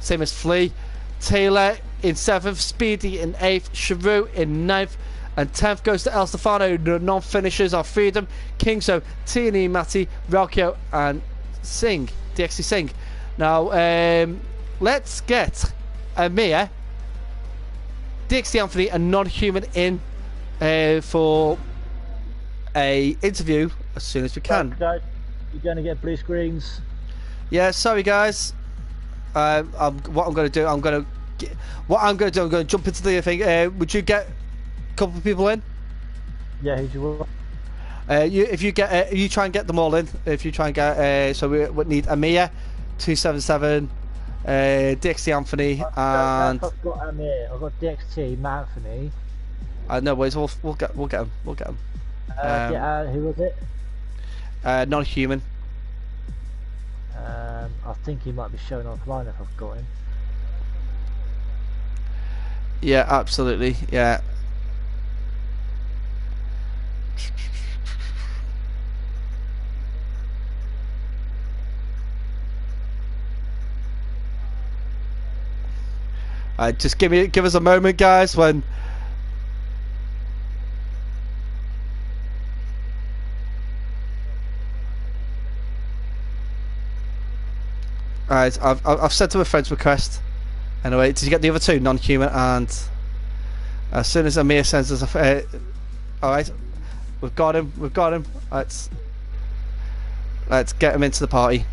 Same as Flea. Taylor in 7th, Speedy in 8th, Sharu in 9th, and 10th goes to El Stefano. The non-finishers are Freedom, Kingso, T&E Matty, Ralkio and DxT Singh. Now let's get Amir, DxT Anthony and Non-Human in for a interview as soon as we can. Guys, you're going to get blue screens. Yeah, sorry guys. What I'm going to do, I'm going to jump into the thing. Would you get a couple of people in? Yeah, who'd you want? You try and get them all in. If you try and get, so we would need Amir, 277, DxT Anthony, and I've got Amir. I've got DxT Anthony. No worries, we'll get them. Who was it? Non-Human. I think he might be showing offline if I've got him. Yeah, absolutely. Yeah. Just give us a moment, guys. When alright, I've sent him a friend's request. Anyway, did you get the other two, Non-Human and? As soon as Amir sends us a, alright, we've got him. Let's get him into the party.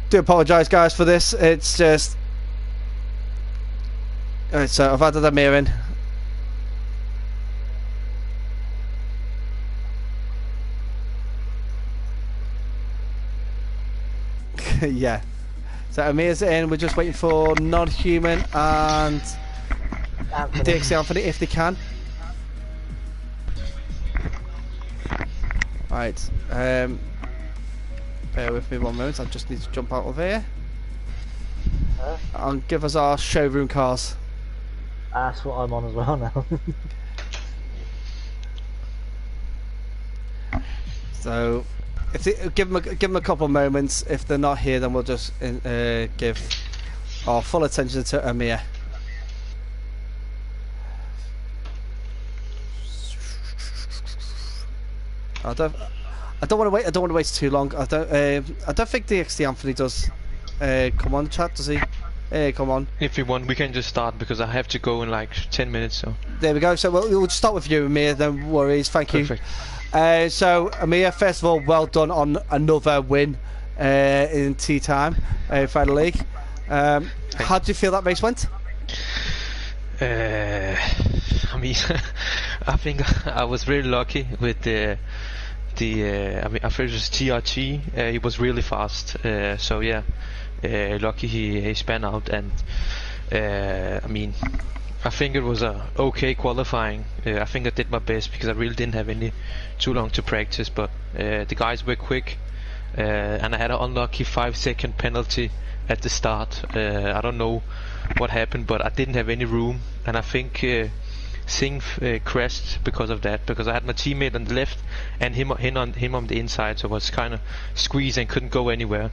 Do apologise, guys, for this. It's just. Alright, so I've added Amir in. Yeah. So Amir's in. We're just waiting for Non-Human and DxT Anthony if they can. Alright. Bear with me one moment, I just need to jump out of here. And give us our showroom cars. That's what I'm on as well now. So, give them a couple of moments. If they're not here, then we'll just give our full attention to Amir. I don't want to waste too long. I don't think DxT Anthony does. Come on, chat. Does he? Come on. If you want, we can just start because I have to go in like 10 minutes. So there we go. So we'll just start with you, Amir. No worries. Thank you. Perfect. So Amir, first of all, well done on another win in TeaTime Friday League. How do you feel that race went? I mean, I think I was really lucky with I mean, I think it was TRT. He was really fast. So yeah, lucky he span out, and I mean, I think it was a okay qualifying. I think I did my best because I really didn't have too long to practice, but the guys were quick, and I had an unlucky 5-second penalty at the start. I don't know what happened, but I didn't have any room, and I think Singh crashed because of that, because I had my teammate on the left and him on the inside, so I was kind of squeezed and couldn't go anywhere.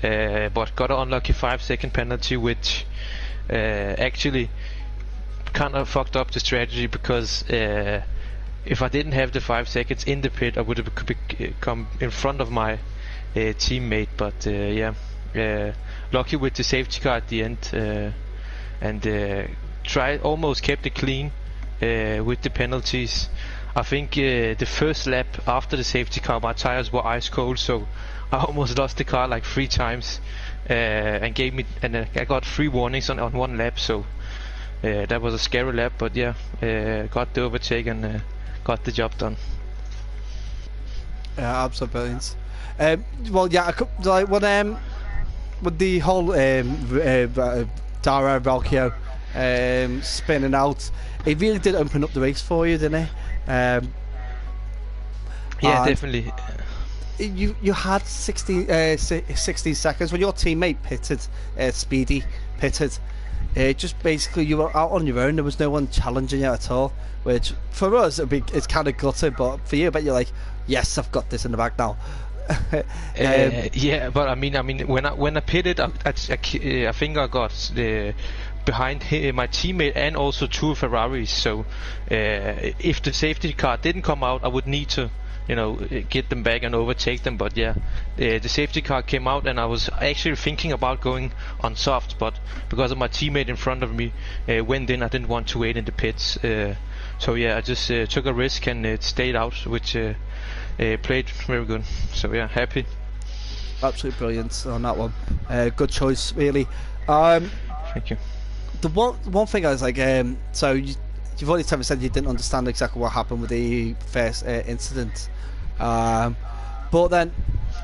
But got an unlucky 5-second penalty, which actually kind of fucked up the strategy, because if I didn't have the 5 seconds in the pit, I would have come in front of my teammate. But lucky with the safety car at the end, and almost kept it clean with the penalties. I think the first lap after the safety car, my tires were ice cold, so I almost lost the car like 3 times, and I got 3 warnings on one lap. So that was a scary lap, but yeah, got the overtake and got the job done. Yeah, absolutely brilliant. Well, yeah, like when with the whole Dara Valkio spinning out, it really did open up the race for you, didn't it? Yeah, definitely. You had 16 seconds when your teammate pitted, Speedy pitted. Just basically you were out on your own. There was no one challenging you at all. Which for us it's kind of gutted, but for you, I bet you're like, yes, I've got this in the bag now. Yeah, but I mean, when I pitted, I think I got behind my teammate and also 2 Ferraris. So if the safety car didn't come out, I would need to, get them back and overtake them. But yeah, the safety car came out, and I was actually thinking about going on soft, but because of my teammate in front of me went in, I didn't want to wait in the pits. So yeah, I just took a risk and stayed out, which played very good. So yeah, happy. Absolutely brilliant on that one. Good choice, really. Thank you. The one thing I was like, so you've already said you didn't understand exactly what happened with the first incident, but then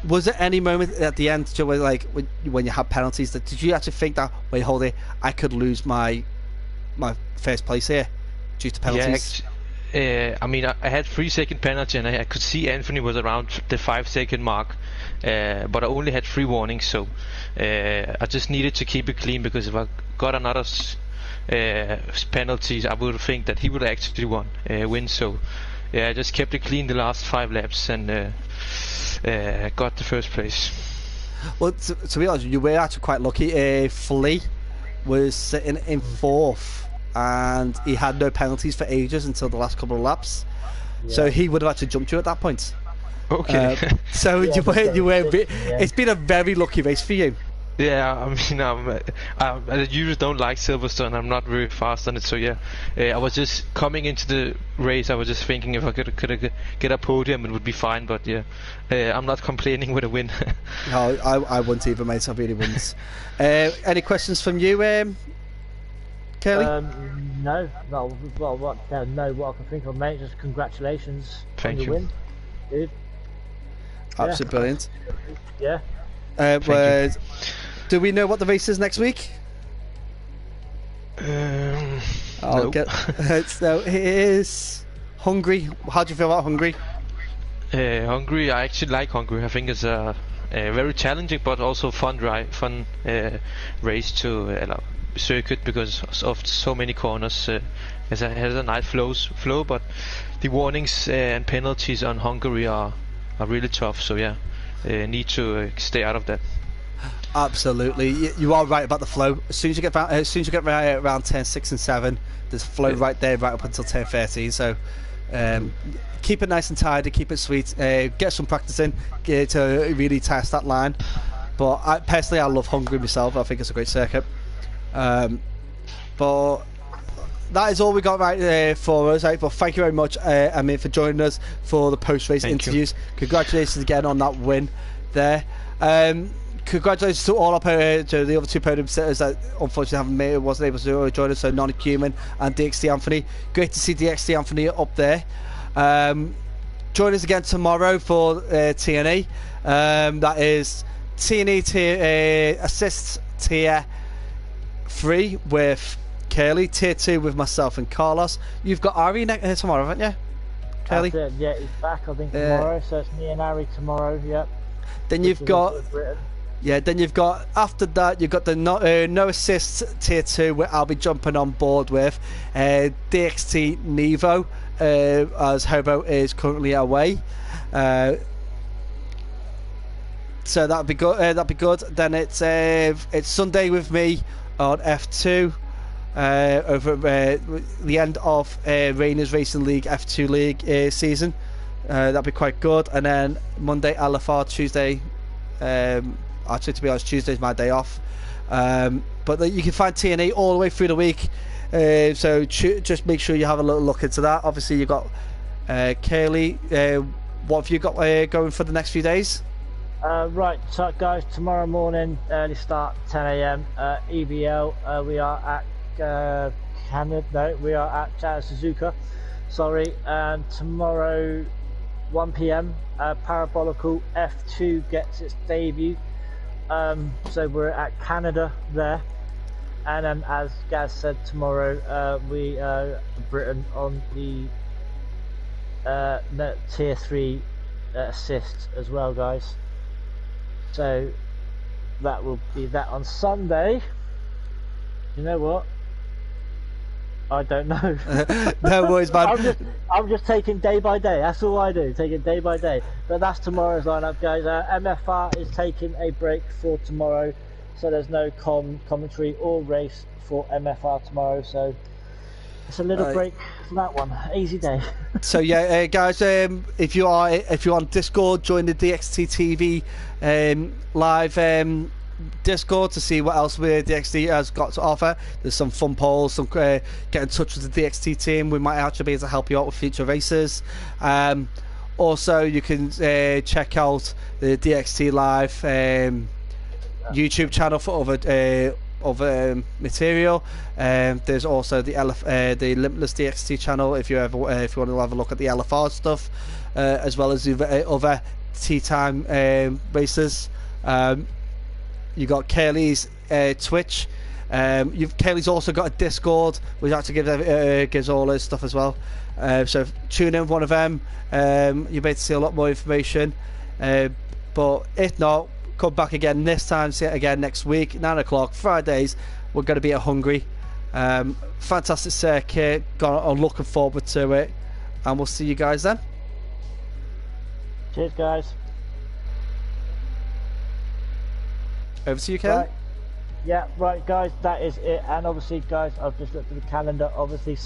was there any moment at the end, where, like when you had penalties, that did you actually think that, wait, hold it, I could lose my first place here due to penalties? Yeah, I mean, I had 3-second penalty, and I could see Anthony was around the 5-second mark, but I only had 3 warnings, so I just needed to keep it clean, because if I got another penalties, I would think that he would actually win. So yeah, I just kept it clean the last 5 laps, and got the first place. Well, to be honest, you were actually quite lucky. Flea was sitting in 4th, and he had no penalties for ages until the last couple of laps. Yeah. So he would have actually jumped you at that point. Okay. So yeah, you were. It's been a very lucky race for you. Yeah, I mean, I usually don't like Silverstone. I'm not very fast on it, so yeah. I was just coming into the race. I was just thinking if I could get a podium, it would be fine. But yeah, I'm not complaining with a win. No, I wouldn't either, mate. I really wouldn't. Any questions from you, Curly? No. What I can think of, mate. Just congratulations on your win, dude. Absolutely brilliant. Yeah. Do we know what the race is next week? No. So it is Hungary. How do you feel about Hungary? Hungary, I actually like Hungary. I think it's a very challenging but also fun race to circuit, because of so many corners. It has a nice flow, but the warnings and penalties on Hungary are really tough. So yeah, need to stay out of that. Absolutely, you are right about the flow. As soon as you get around turn 6 and 7, there's flow right there, right up until turn 13. So keep it nice and tidy, keep it sweet. Get some practice in to really test that line. But I love Hungary myself. I think it's a great circuit. But that is all we got right for us. Right? But thank you very much, Amit, for joining us for the post-race interviews. Congratulations again on that win there. Congratulations to all to the other 2 podium sitters that unfortunately wasn't able to join us, so Noni Cumin and DxT Anthony. Great to see DxT Anthony up there. Join us again tomorrow for TNA. That is T&E tier assists tier 3 with Curly, tier 2 with myself and Carlos. You've got Ari tomorrow, haven't you, Curly? That's it, yeah, he's back I think tomorrow, so it's me and Ari tomorrow, yep. Then you've got after that you've got the no assists tier 2 where I'll be jumping on board with DxT Nevo as Hobo is currently away. So that'd be good. Then it's Sunday with me on F2 over the end of Rainers Racing League F2 League season. That'd be quite good. And then Monday LFR, Tuesday. Actually, to be honest, Tuesday's my day off. But you can find TNA all the way through the week. So just make sure you have a little look into that. Obviously, you've got Kaylee. What have you got going for the next few days? Right, so guys, tomorrow morning, early start, 10 AM, EBL. We are at Canada. No, we are at Suzuka. Sorry, and tomorrow, 1 PM, Parabolical F2 gets its debut. So we're at Canada there, and as Gaz said, tomorrow we Britain on the tier 3 assists as well, guys. So that will be that on Sunday. You know what? I don't know. No worries, man. I'm just taking day by day. That's all I do, taking day by day. But that's tomorrow's lineup, guys. MFR is taking a break for tomorrow, so there's no commentary or race for MFR tomorrow. So it's a little break for that one. Easy day. So yeah, guys, if you're on Discord, join the DxT TV live Discord to see what else DxT has got to offer. There's some fun polls, some get in touch with the DxT team. We might actually be able to help you out with future races. Also, you can check out the DxT live YouTube channel for other material. There's also the Limitless DxT channel if you want to have a look at the LFR stuff, as well as the other TeaTime races. You got Kaylee's Twitch. Kaylee's also got a Discord, which actually gives all his stuff as well. So tune in with one of them. You'll be able to see a lot more information. But if not, come back again this time. See it again next week, 9 o'clock Fridays. We're going to be at Hungary. Fantastic circuit. I'm looking forward to it, and we'll see you guys then. Cheers, guys. Over to you, Ken. Right. Yeah, right, guys, that is it. And obviously, guys, I've just looked at the calendar. Obviously,